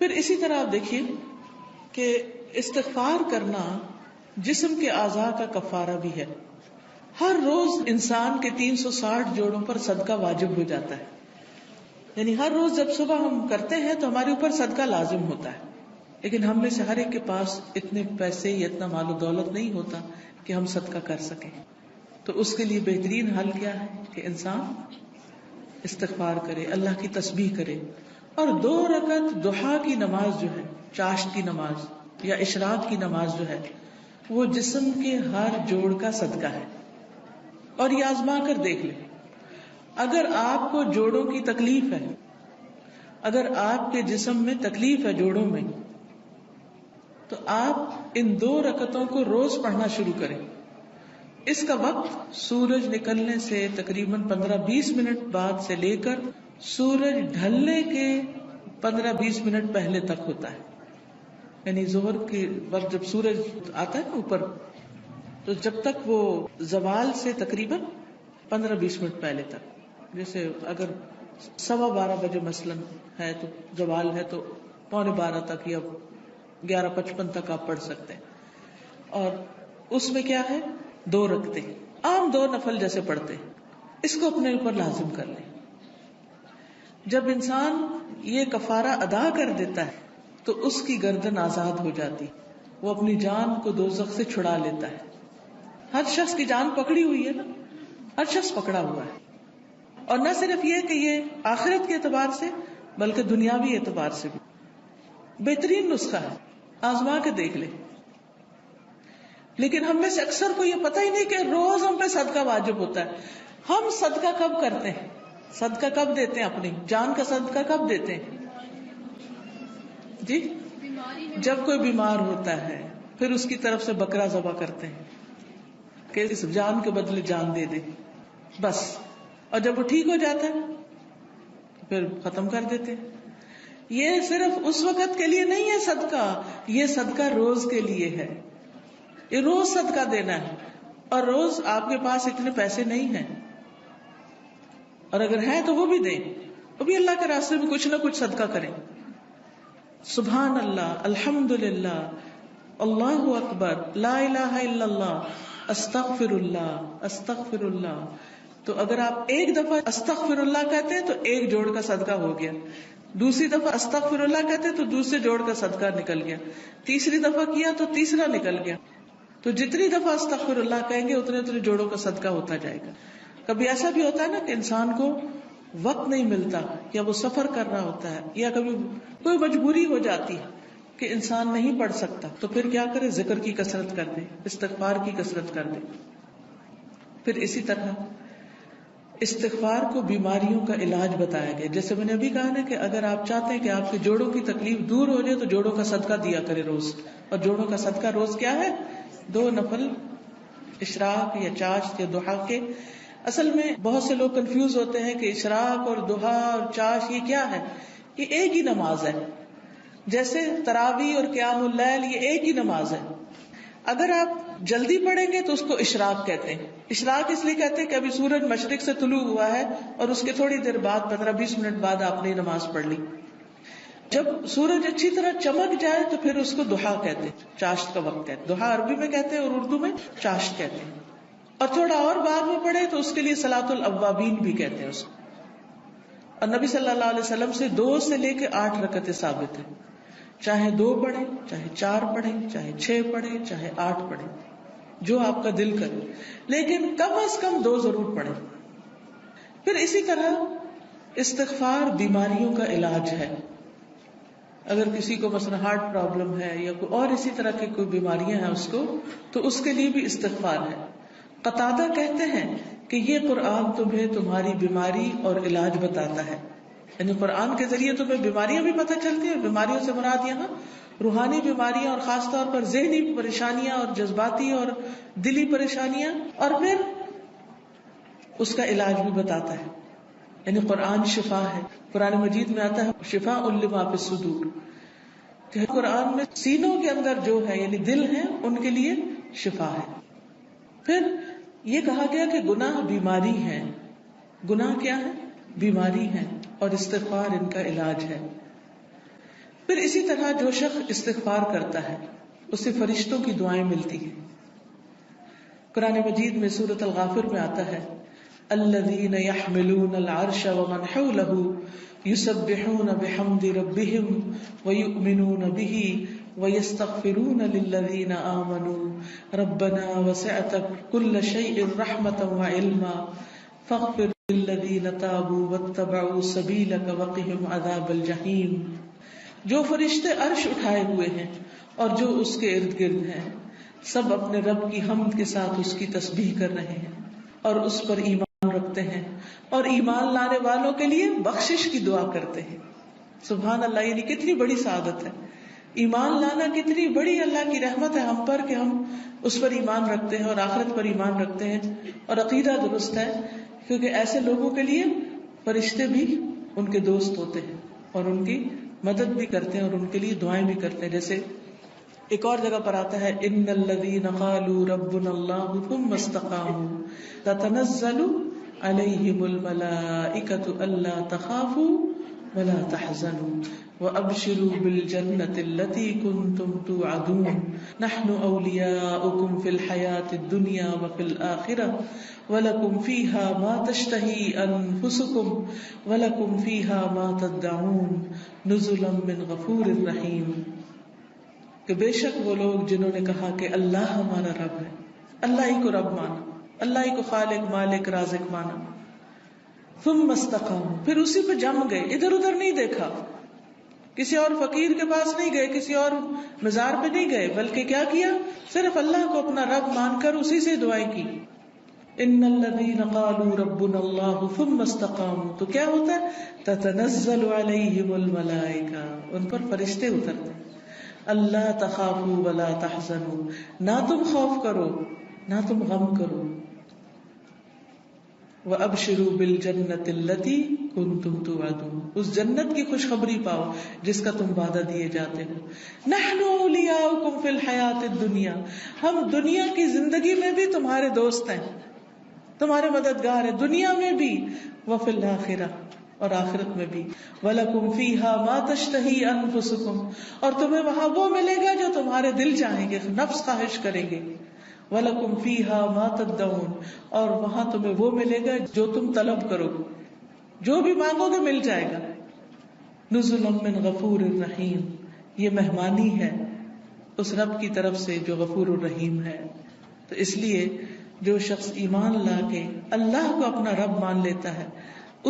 A: پھر اسی طرح آپ دیکھیے کہ استغفار کرنا جسم کے اعضاء کا کفارہ بھی ہے. ہر روز انسان کے 360 جوڑوں پر صدقہ واجب ہو جاتا ہے. یعنی ہر روز جب صبح ہم کرتے ہیں تو ہمارے اوپر صدقہ لازم ہوتا ہے، لیکن ہم میں سے ہر ایک کے پاس اتنے پیسے یا اتنا مال و دولت نہیں ہوتا کہ ہم صدقہ کر سکیں. تو اس کے لیے بہترین حل کیا ہے کہ انسان استغفار کرے، اللہ کی تسبیح کرے، اور 2 رکعت ضحیٰ کی نماز جو ہے، چاشت کی نماز یا اشراق کی نماز جو ہے، وہ جسم کے ہر جوڑ کا صدقہ ہے. اور یہ آزما کر دیکھ لیں، اگر آپ کو جوڑوں کی تکلیف ہے، اگر آپ کے جسم میں تکلیف ہے جوڑوں میں، تو آپ ان 2 رکعتوں کو روز پڑھنا شروع کریں. اس کا وقت سورج نکلنے سے تقریباً 15-20 منٹ بعد سے لے کر سورج ڈھلنے کے 15-20 منٹ پہلے تک ہوتا ہے. یعنی ظہر کے وقت جب سورج آتا ہے نا اوپر، تو جب تک وہ زوال سے تقریباً 15-20 منٹ پہلے تک، جیسے اگر 12:15 بجے مثلاً ہے تو زوال ہے تو 11:45 تک یا 11:55 تک آپ پڑھ سکتے ہیں. اور اس میں کیا ہے، 2 رکعتیں عام 2 نفل جیسے پڑھتے ہیں، اس کو اپنے اوپر لازم کر لیں. جب انسان یہ کفارہ ادا کر دیتا ہے تو اس کی گردن آزاد ہو جاتی، وہ اپنی جان کو دوزخ سے چھڑا لیتا ہے. ہر شخص کی جان پکڑی ہوئی ہے نا، ہر شخص پکڑا ہوا ہے. اور نہ صرف یہ کہ یہ آخرت کے اعتبار سے بلکہ دنیاوی اعتبار سے بھی بہترین نسخہ ہے. آزما کے دیکھ لیں. لیکن ہم میں سے اکثر کو یہ پتہ ہی نہیں کہ روز ہم پہ صدقہ واجب ہوتا ہے. ہم صدقہ کب کرتے ہیں، صدقہ کب دیتے ہیں، اپنی جان کا صدقہ کب دیتے ہیں؟ جی، جب کوئی بیمار ہوتا ہے پھر اس کی طرف سے بکرا ذبح کرتے ہیں کہ اس جان کے بدلے جان دے دے، بس. اور جب وہ ٹھیک ہو جاتا ہے پھر ختم کر دیتے ہیں. یہ صرف اس وقت کے لیے نہیں ہے صدقہ، یہ صدقہ روز کے لیے ہے. یہ روز صدقہ دینا ہے. اور روز آپ کے پاس اتنے پیسے نہیں ہیں، اور اگر ہیں تو وہ بھی دیں، وہ بھی اللہ کے راستے میں کچھ نہ کچھ صدقہ کریں. سبحان اللہ، الحمدللہ، اللہ اکبر، لا الہ الا اللہ، استغفر اللہ، استغفر اللہ. تو اگر آپ ایک دفعہ استغفر اللہ کہتے ہیں تو 1 جوڑ کا صدقہ ہو گیا، دوسری دفعہ استغفر اللہ کہتے ہیں تو دوسرے جوڑ کا صدقہ نکل گیا، تیسری دفعہ کیا تو تیسرا نکل گیا. تو جتنی دفعہ استغفر اللہ کہیں گے اتنے جوڑوں کا صدقہ ہوتا جائے گا. کبھی ایسا بھی ہوتا ہے نا کہ انسان کو وقت نہیں ملتا، یا وہ سفر کر رہا ہوتا ہے، یا کبھی کوئی مجبوری ہو جاتی ہے کہ انسان نہیں پڑھ سکتا، تو پھر کیا کرے، ذکر کی کثرت کر دے، استغفار کی کثرت کر دے. پھر اسی طرح استغفار کو بیماریوں کا علاج بتایا گیا. جیسے میں نے ابھی کہا نا کہ اگر آپ چاہتے ہیں کہ آپ کے جوڑوں کی تکلیف دور ہو جائے تو جوڑوں کا صدقہ دیا کرے روز. اور جوڑوں کا صدقہ روز کیا ہے، 2 نفل اشراق یا چاشت یا ضحیٰ کے. اصل میں بہت سے لوگ کنفیوز ہوتے ہیں کہ اشراق اور ضحیٰ اور چاشت یہ کیا ہے. یہ ایک ہی نماز ہے، جیسے تراویح اور قیام اللیل یہ ایک ہی نماز ہے. اگر آپ جلدی پڑھیں گے تو اس کو اشراق کہتے ہیں. اشراق اس لیے کہتے ہیں کہ ابھی سورج مشرق سے طلوع ہوا ہے اور اس کے تھوڑی دیر بعد 15-20 منٹ بعد آپ نے نماز پڑھ لی. جب سورج اچھی طرح چمک جائے تو پھر اس کو ضحیٰ کہتے ہیں، چاشت کا وقت ہے. ضحیٰ عربی میں کہتے ہیں اور اردو میں چاشت کہتے ہیں. اور تھوڑا اور بعد میں پڑھے تو اس کے لیے صلاۃ الاوابین بھی کہتے ہیں اس کو. اور نبی صلی اللہ علیہ وسلم سے 2 سے لے کے 8 رکعتیں ثابت ہیں. چاہے 2 پڑھیں، چاہے 4 پڑھیں، چاہے 6 پڑھیں، چاہے 8 پڑھیں، جو آپ کا دل کرے، لیکن کم از کم 2 ضرور پڑھیں. پھر اسی طرح استغفار بیماریوں کا علاج ہے. اگر کسی کو مثلا ہارٹ پرابلم ہے یا کوئی اور اسی طرح کی کوئی بیماریاں ہیں اس کو، تو اس کے لیے بھی استغفار ہے. قتادہ کہتے ہیں کہ یہ قرآن تمہیں تمہاری بیماری اور علاج بتاتا ہے. یعنی قرآن کے ذریعے تمہیں بیماریاں بھی پتہ چلتی ہیں. بیماریوں سے مراد یہاں روحانی بیماریاں اور خاص طور پر ذہنی پریشانیاں اور جذباتی اور دلی پریشانیاں، اور پھر اس کا علاج بھی بتاتا ہے. یعنی قرآن شفا ہے. قرآن مجید میں آتا ہے شفاء لما فی الصدور، کہ قرآن میں سینوں کے اندر جو ہے یعنی دل ہیں ان کے لیے شفا ہے. پھر یہ کہا گیا کہ گناہ بیماری ہیں. گناہ کیا ہے؟ بیماری ہیں، اور استغفار ان کا علاج ہے. پھر اسی طرح جو شخص استغفار کرتا ہے اسے فرشتوں کی دعائیں ملتی ہیں. قرآن مجید میں سورۃ الغافر میں آتا ہے الذین یحملون العرش ومن حولہ یسبحون بحمد ربہم ویؤمنون بہ ویستغفرون للذین آمنوا ربنا وسعت کل شیء رحمۃ وعلما فاغفر للذین تابوا واتبعوا سبیلک وقہم عذاب الجحیم. جو فرشتے عرش اٹھائے ہوئے ہیں اور جو اس کے ارد گرد ہیں سب اپنے رب کی حمد کے ساتھ اس کی تسبیح کر رہے ہیں اور اس پر ایمان رکھتے ہیں اور ایمان لانے والوں کے لیے بخشش کی دعا کرتے ہیں. سبحان اللہ، یعنی کتنی بڑی سعادت ہے. ایمان لانا کتنی بڑی اللہ کی رحمت ہے ہم پر کہ ہم اس پر ایمان رکھتے ہیں اور آخرت پر ایمان رکھتے ہیں اور عقیدہ درست ہے. کیونکہ ایسے لوگوں کے لیے فرشتے بھی ان کے دوست ہوتے ہیں اور ان کی مدد بھی کرتے ہیں اور ان کے لیے دعائیں بھی کرتے ہیں. جیسے ایک اور جگہ پر آتا ہے ان الذین قالوا ربنا اللہ ثم استقاموا تتنزل علیہم الملائکۃ الا تخافوا ولا تحزنوا وابشروا بالجنۃ التي كنتم توعدون نحن اولیاؤکم فی الحیاۃ الدنیا وفی الآخرۃ ولکم فیہا ما تشتہی انفسکم ولکم فیہا ما تدعون نزلا من غفور رحیم. کہ بے شک وہ لوگ جنہوں نے کہا کہ اللہ ہمارا رب ہے، اللہ ہی کو رب مانا، اللہ ہی کو خالق مالک رازق مانا، ثم استقاموا، پھر اسی پہ جم گئے، ادھر ادھر نہیں دیکھا، کسی اور فقیر کے پاس نہیں گئے، کسی اور مزار پہ نہیں گئے، بلکہ کیا کیا؟ صرف اللہ کو اپنا رب مان کر اسی سے دعائیں کی. ان الذین قالوا ربنا اللہ ثم استقاموا، تو کیا ہوتا ہے؟ تتنزل علیہم الملائکہ، ان پر فرشتے اترتے ہیں. اللہ تخافوا ولا تحزنوا، نہ تم خوف کرو نہ تم غم کرو. وابشروا بالجنۃ التي كنتم توعدون، اس جنت کی خوشخبری پاؤ جس کا تم وعدہ دیے جاتے ہو. نحن اولیاؤکم فی الحیاۃ الدنیا، ہم دنیا کی زندگی میں بھی تمہارے دوست ہیں، تمہارے مددگار ہیں، دنیا میں بھی، وفی الآخرہ، اور آخرت میں بھی. وَلَكُمْ فِيهَا مَا تَشْتَهِي أَنفُسُكُمْ، اور تمہیں وہاں وہ ملے گا جو تمہارے دل چاہیں گے، نفس خواہش کریں گے. وَلَكُمْ فِيهَا مَا تَدَّعُونَ، اور وہاں تمہیں وہ ملے گا جو تم طلب کرو گے، جو بھی مانگو گے مل جائے گا. نُزُلًا مِّن غَفُورٍ رَحِيمٍ، یہ مہمانی ہے اس رب کی طرف سے جو غفور الرحیم ہے. تو اس لیے جو شخص ایمان لا کے اللہ کو اپنا رب مان لیتا ہے،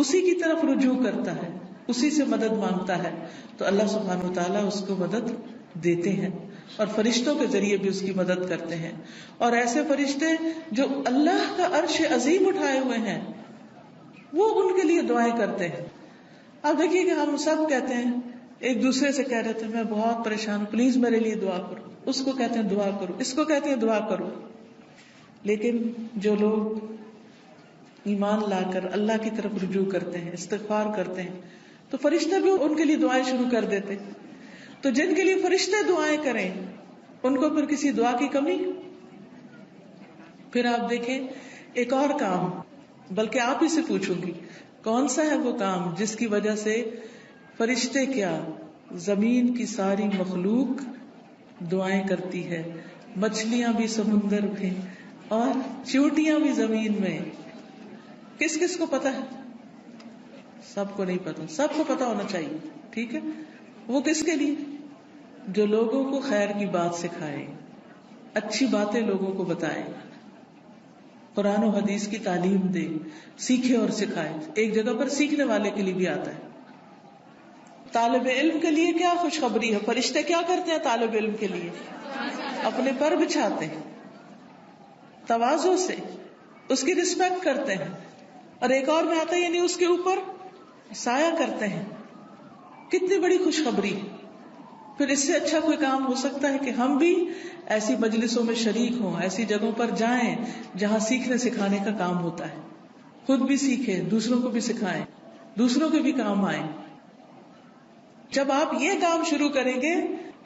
A: اسی کی طرف رجوع کرتا ہے، اسی سے مدد مانگتا ہے، تو اللہ سبحانہ وتعالیٰ اس کو مدد دیتے ہیں اور فرشتوں کے ذریعے بھی اس کی مدد کرتے ہیں. اور ایسے فرشتے جو اللہ کا عرش عظیم اٹھائے ہوئے ہیں وہ ان کے لیے دعائیں کرتے ہیں. اب دیکھیے کہ ہم سب کہتے ہیں، ایک دوسرے سے کہہ رہے تھے میں بہت پریشان ہوں، پلیز میرے لیے دعا کرو، اس کو کہتے ہیں دعا کرو، اس کو کہتے ہیں دعا کرو. لیکن جو لوگ ایمان لا کر اللہ کی طرف رجوع کرتے ہیں، استغفار کرتے ہیں، تو فرشتے بھی ان کے لیے دعائیں شروع کر دیتے. تو جن کے لیے فرشتے دعائیں کریں ان کو پھر کسی دعا کی کمی؟ پھر آپ دیکھیں ایک اور کام، بلکہ آپ ہی سے پوچھوں گی کون سا ہے وہ کام جس کی وجہ سے فرشتے کیا زمین کی ساری مخلوق دعائیں کرتی ہے، مچھلیاں بھی سمندر میں اور چیونٹیاں بھی زمین میں. کس کس کو پتا ہے؟ سب کو نہیں پتا، سب کو پتا ہونا چاہیے. ٹھیک ہے، وہ کس کے لیے؟ جو لوگوں کو خیر کی بات سکھائے، اچھی باتیں لوگوں کو بتائے. قرآن و حدیث کی تعلیم دے، سیکھے اور سکھائے. ایک جگہ پر سیکھنے والے کے لیے بھی آتا ہے. طالب علم کے لیے کیا خوشخبری ہے. فرشتے کیا کرتے ہیں طالب علم کے لیے؟ اپنے پر بچھاتے ہیں تواضع سے، اس کی رسپیکٹ کرتے ہیں. اور ایک اور میں آتا ہے یعنی اس کے اوپر سایہ کرتے ہیں. کتنی بڑی خوشخبری. پھر اس سے اچھا کوئی کام ہو سکتا ہے کہ ہم بھی ایسی مجلسوں میں شریک ہوں، ایسی جگہوں پر جائیں جہاں سیکھنے سکھانے کا کام ہوتا ہے. خود بھی سیکھیں، دوسروں کو بھی سکھائیں، دوسروں کے بھی کام آئیں. جب آپ یہ کام شروع کریں گے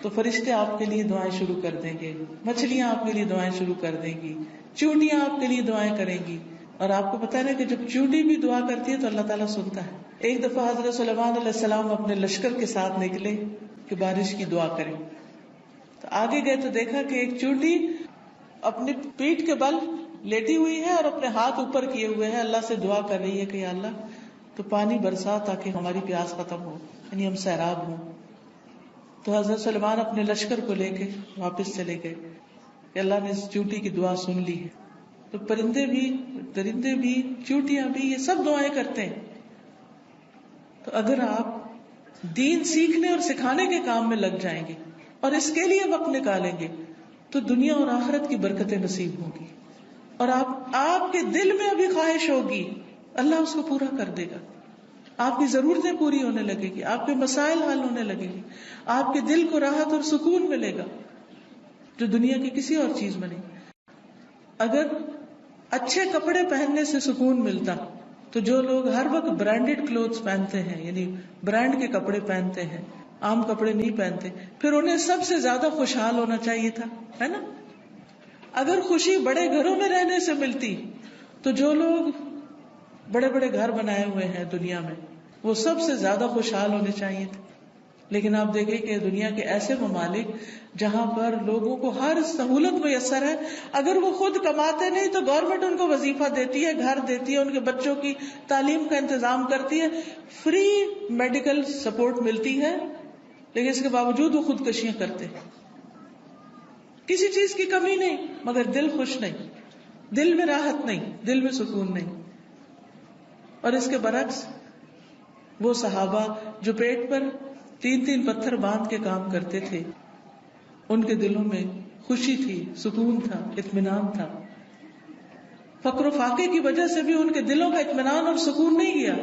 A: تو فرشتے آپ کے لیے دعائیں شروع کر دیں گے، مچھلیاں آپ کے لیے دعائیں شروع کر دیں گی، چونٹیاں آپ کے لیے دعائیں کریں گی. اور آپ کو پتا ہے نا کہ جب چونٹی بھی دعا کرتی ہے تو اللہ تعالیٰ سنتا ہے. ایک دفعہ حضرت سلیمان علیہ السلام اپنے لشکر کے ساتھ نکلے کہ بارش کی دعا کریں. تو آگے گئے تو دیکھا کہ ایک چونٹی اپنی پیٹھ کے بل لیٹی ہوئی ہے اور اپنے ہاتھ اوپر کیے ہوئے ہے، اللہ سے دعا کر رہی ہے کہ یا اللہ تو پانی برسا تاکہ ہماری پیاس ختم ہو، یعنی ہم سیراب ہوں. تو حضرت سلیمان اپنے لشکر کو لے کے واپس چلے گئے کہ اللہ نے اس چونٹی کی دعا سن لی ہے. تو پرندے بھی، درندے بھی، چونٹیاں بھی، یہ سب دعائیں کرتے ہیں. تو اگر آپ دین سیکھنے اور سکھانے کے کام میں لگ جائیں گے اور اس کے لیے وقت نکالیں گے تو دنیا اور آخرت کی برکتیں نصیب ہوں گی. اور آپ کے دل میں ابھی خواہش ہوگی، اللہ اس کو پورا کر دے گا. آپ کی ضرورتیں پوری ہونے لگے گی، آپ کے مسائل حل ہونے لگے گی، آپ کے دل کو راحت اور سکون ملے گا جو دنیا کی کسی اور چیز میں نہیں. اگر اچھے کپڑے پہننے سے سکون ملتا تو جو لوگ ہر وقت برانڈیڈ کلوتھز پہنتے ہیں، یعنی برانڈ کے کپڑے پہنتے ہیں، عام کپڑے نہیں پہنتے، پھر انہیں سب سے زیادہ خوشحال ہونا چاہیے تھا، ہے نا. اگر خوشی بڑے گھروں میں رہنے سے ملتی تو جو لوگ بڑے بڑے گھر بنائے ہوئے ہیں دنیا میں وہ سب سے زیادہ خوشحال ہونے چاہیے تھے. لیکن آپ دیکھیں کہ دنیا کے ایسے ممالک جہاں پر لوگوں کو ہر سہولت میسر ہے، اگر وہ خود کماتے نہیں تو گورنمنٹ ان کو وظیفہ دیتی ہے، گھر دیتی ہے، ان کے بچوں کی تعلیم کا انتظام کرتی ہے، فری میڈیکل سپورٹ ملتی ہے، لیکن اس کے باوجود وہ خودکشیاں کرتے ہیں. کسی چیز کی کمی نہیں مگر دل خوش نہیں، دل میں راحت نہیں، دل میں سکون نہیں. اور اس کے برعکس وہ صحابہ جو پیٹ پر 3 پتھر باندھ کے کام کرتے تھے، ان کے دلوں میں خوشی تھی، سکون تھا، اطمینان تھا. فقر و فاقے کی وجہ سے بھی ان کے دلوں کا اطمینان اور سکون نہیں گیا.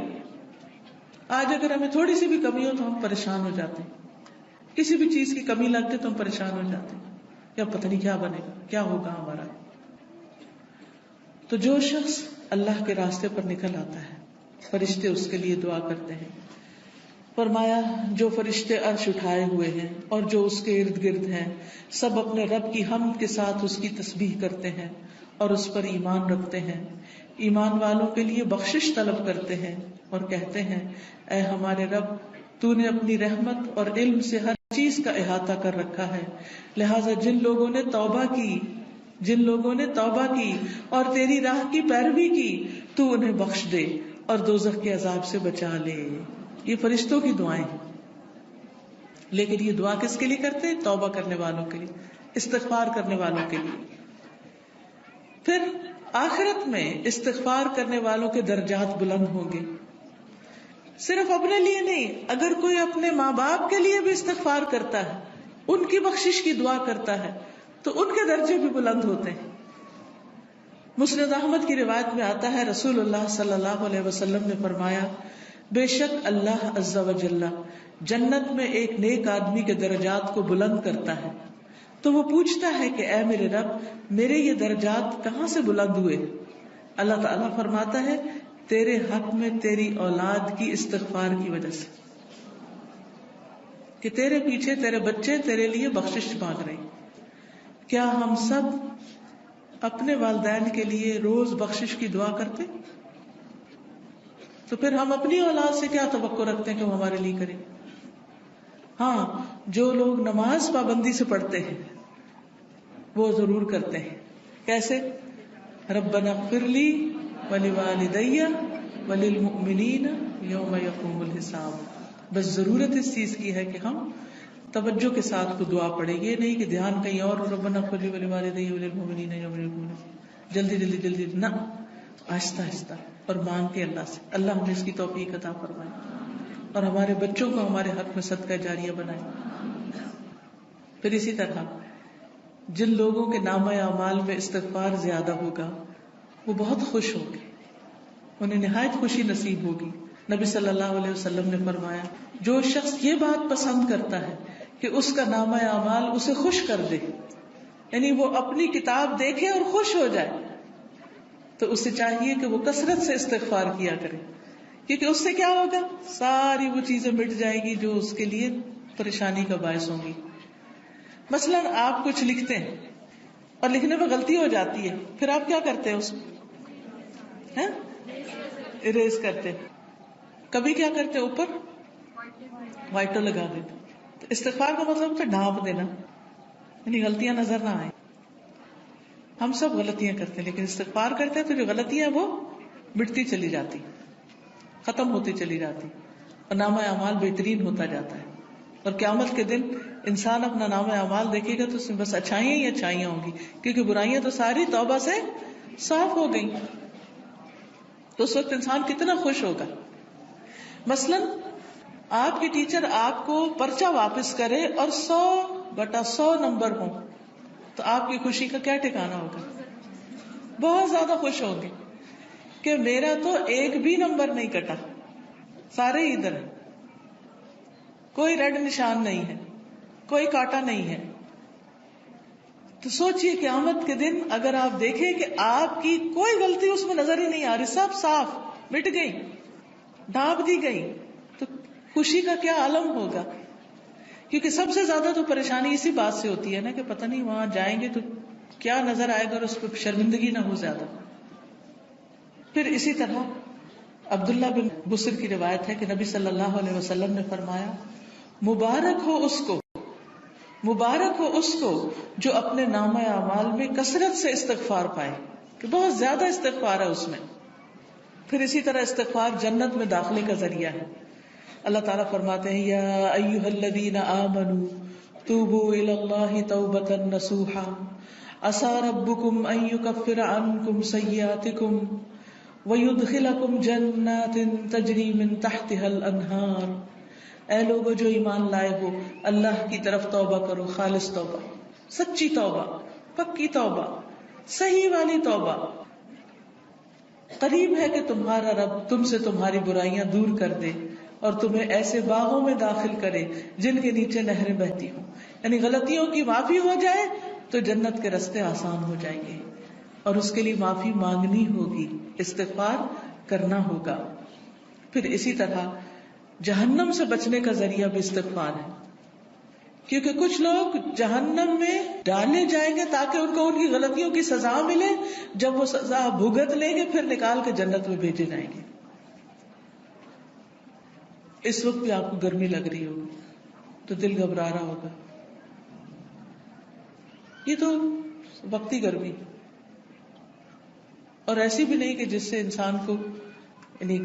A: آج اگر ہمیں تھوڑی سی بھی کمی ہو تو ہم پریشان ہو جاتے ہیں، کسی بھی چیز کی کمی لگتی تو ہم پریشان ہو جاتے ہیں، یا پتہ نہیں کیا بنے گا، کیا ہوگا ہمارا. تو جو شخص اللہ کے راستے پر نکل آتا ہے فرشتے اس کے لیے دعا کرتے ہیں. فرمایا جو فرشتے عرش اٹھائے ہوئے ہیں اور جو اس کے ارد گرد ہیں سب اپنے رب کی حمد کے ساتھ اس کی تسبیح کرتے ہیں اور اس پر ایمان رکھتے ہیں. ایمان والوں کے لیے بخشش طلب کرتے ہیں اور کہتے ہیں اے ہمارے رب تو نے اپنی رحمت اور علم سے ہر چیز کا احاطہ کر رکھا ہے، لہٰذا جن لوگوں نے توبہ کی اور تیری راہ کی پیروی کی تو انہیں بخش دے اور دوزخ کے عذاب سے بچا لے. یہ فرشتوں کی دعائیں ہیں، لیکن یہ دعا کس کے لیے کرتے ہیں؟ توبہ کرنے والوں کے لیے، استغفار کرنے والوں کے لیے. پھر آخرت میں استغفار کرنے والوں کے درجات بلند ہوں گے. صرف اپنے لیے نہیں، اگر کوئی اپنے ماں باپ کے لیے بھی استغفار کرتا ہے، ان کی بخشش کی دعا کرتا ہے تو ان کے درجے بھی بلند ہوتے ہیں. مسند احمد کی روایت میں آتا ہے رسول اللہ صلی اللہ علیہ وسلم نے فرمایا بے شک اللہ عز و جل جنت میں ایک نیک آدمی کے درجات کو بلند کرتا ہے تو وہ پوچھتا ہے کہ اے میرے رب میرے یہ درجات کہاں سے بلند ہوئے؟ اللہ تعالیٰ فرماتا ہے تیرے حق میں تیری اولاد کی استغفار کی وجہ سے، کہ تیرے پیچھے تیرے بچے تیرے لیے بخشش مانگ رہے ہیں. کیا ہم سب اپنے والدین کے لیے روز بخشش کی دعا کرتے؟ تو پھر ہم اپنی اولاد سے کیا توقع رکھتے ہیں کہ وہ ہمارے لیے کرے؟ ہاں، جو لوگ نماز پابندی سے پڑھتے ہیں وہ ضرور کرتے ہیں. کیسے؟ ربنا اغفر لی ولوالدی وللمؤمنین یوم یقوم الحساب. بس ضرورت اس چیز کی ہے کہ ہم توجہ کے ساتھ کو دعا پڑھیں، یہ نہیں کہ دھیان کہیں اور. ربنا اغفر لی ولوالدی وللمؤمنین یوم یقوم الحساب. جلدی جلدی جلدی نہ، آہستہ آہستہ، اور مانگ کے اللہ سے. اللہ ہمیں اس کی توفیق عطا فرمائے اور ہمارے بچوں کو ہمارے حق میں صدقہ جاریہ بنائے. پھر اسی طرح جن لوگوں کے نامہ اعمال میں استغفار زیادہ ہوگا وہ بہت خوش ہوں گے، انہیں نہایت خوشی نصیب ہوگی. نبی صلی اللہ علیہ وسلم نے فرمایا جو شخص یہ بات پسند کرتا ہے کہ اس کا نامہ اعمال اسے خوش کر دے، یعنی وہ اپنی کتاب دیکھے اور خوش ہو جائے، تو اسے چاہیے کہ وہ کثرت سے استغفار کیا کرے، کیونکہ اس سے کیا ہوگا، ساری وہ چیزیں مٹ جائیں گی جو اس کے لیے پریشانی کا باعث ہوں گی. مثلاً آپ کچھ لکھتے ہیں اور لکھنے میں غلطی ہو جاتی ہے، پھر آپ کیا کرتے ہیں، اس کو اریز کرتے ہیں. کبھی کیا کرتے ہیں، اوپر وائٹر لگا دیتے. تو استغفار کا مطلب ہوتا ہے ڈھانپ دینا، یعنی غلطیاں نظر نہ آئیں. ہم سب غلطیاں کرتے ہیں، لیکن استغفار کرتے ہیں تو جو غلطیاں وہ مٹتی چلی جاتی، ختم ہوتی چلی جاتی، اور نامہ اعمال بہترین ہوتا جاتا ہے. اور قیامت کے دن انسان اپنا نامہ اعمال دیکھے گا تو اس میں بس اچھائیاں ہی اچھائیاں ہوں گی، کیونکہ برائیاں تو ساری توبہ سے صاف ہو گئی. تو اس وقت انسان کتنا خوش ہوگا. مثلاً آپ کی ٹیچر آپ کو پرچہ واپس کرے اور 100/100 نمبر ہوں تو آپ کی خوشی کا کیا ٹھکانا ہوگا؟ بہت زیادہ خوش ہوں گے کہ میرا تو ایک بھی نمبر نہیں کٹا، سارے ادھر ہیں، کوئی ریڈ نشان نہیں ہے، کوئی کاٹا نہیں ہے. تو سوچئے قیامت کے دن اگر آپ دیکھیں کہ آپ کی کوئی غلطی اس میں نظر ہی نہیں آ رہی، سب صاف مٹ گئی، ڈھانپ دی گئی، تو خوشی کا کیا عالم ہوگا. کیونکہ سب سے زیادہ تو پریشانی اسی بات سے ہوتی ہے نا کہ پتہ نہیں وہاں جائیں گے تو کیا نظر آئے گا اور اس پہ شرمندگی نہ ہو زیادہ. پھر اسی طرح عبداللہ بن بصر کی روایت ہے کہ نبی صلی اللہ علیہ وسلم نے فرمایا مبارک ہو اس کو جو اپنے نامہ اعمال میں کثرت سے استغفار پائے، کہ بہت زیادہ استغفار ہے اس میں. پھر اسی طرح استغفار جنت میں داخلے کا ذریعہ ہے. اللہ تعالیٰ فرماتے ہیں یا ایھا الذین آمنوا توبوا الی اللہ توبۃ نصوحا عسى ربکم ان یکفر عنکم سیئاتکم وَيُدْخِلَكُمْ جَنَّاتٍ تَجْرِي مِن تَحْتِهَا الْأَنْهَارُ. اے لوگو جو ایمان لائے ہو، اللہ کی طرف توبہ کرو، خالص توبہ، سچی توبہ، پکی توبہ، صحیح والی توبہ. قریب ہے کہ تمہارا رب تم سے تمہاری برائیاں دور کر دے اور تمہیں ایسے باغوں میں داخل کرے جن کے نیچے نہریں بہتی ہوں. یعنی غلطیوں کی معافی ہو جائے تو جنت کے راستے آسان ہو جائیں گے، اور اس کے لیے معافی مانگنی ہوگی، استغفار کرنا ہوگا. پھر اسی طرح جہنم سے بچنے کا ذریعہ بھی استغفار ہے، کیونکہ کچھ لوگ جہنم میں ڈالے جائیں گے تاکہ ان کو ان کی غلطیوں کی سزا ملے، جب وہ سزا بھگت لیں گے پھر نکال کے جنت میں بھیجے جائیں گے. اس وقت بھی آپ کو گرمی لگ رہی ہوگی تو دل گھبرا رہا ہوگا، یہ تو وقتی گرمی، اور ایسی بھی نہیں کہ جس سے انسان کو یعنی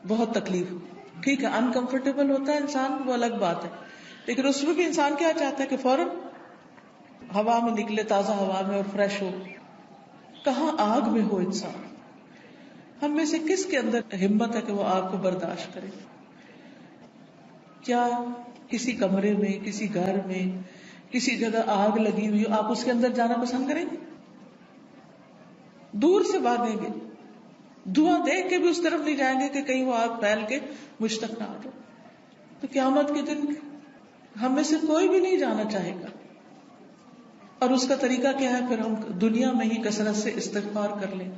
A: بہت تکلیف ہو. ٹھیک ہے انکمفرٹیبل ہوتا ہے انسان، وہ الگ بات ہے، لیکن اس میں بھی انسان کیا چاہتا ہے کہ فوراً ہوا میں نکلے، تازہ ہوا میں، اور فریش ہو. کہاں آگ میں ہو انسان. ہم میں سے کس کے اندر ہمت ہے کہ وہ آگ کو برداشت کرے؟ کیا کسی کمرے میں، کسی گھر میں، کسی جگہ آگ لگی ہوئی، آپ اس کے اندر جانا پسند کریں گے؟ دور سے بھاگیں گے، دھواں دیکھ کے بھی اس طرف نہیں جائیں گے کہ کہیں وہ آگ پھیل کے مجھ تک نہ آ جائے. تو قیامت کے دن ہم میں سے کوئی بھی نہیں جانا چاہے گا. اور اس کا طریقہ کیا ہے؟ پھر ہم دنیا میں ہی کثرت سے استغفار کر لیں،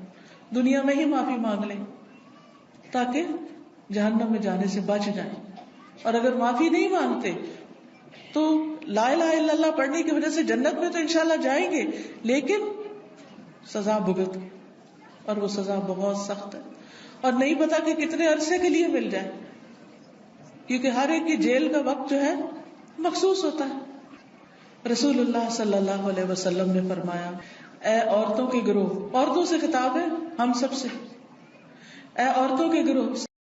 A: دنیا میں ہی معافی مانگ لیں تاکہ جہنم میں جانے سے بچ جائیں. اور اگر معافی نہیں مانگتے تو لا الہ الا اللہ پڑھنے کی وجہ سے جنت میں تو انشاءاللہ جائیں گے، لیکن سزا بھگت کے، اور وہ سزا بہت سخت ہے، اور نہیں پتا کہ کتنے عرصے کے لیے مل جائے، کیونکہ ہر ایک کی جیل کا وقت جو ہے مخصوص ہوتا ہے. رسول اللہ صلی اللہ علیہ وسلم نے فرمایا اے عورتوں کے گروہ، عورتوں سے خطاب ہے ہم سب سے، اے عورتوں کے گروہ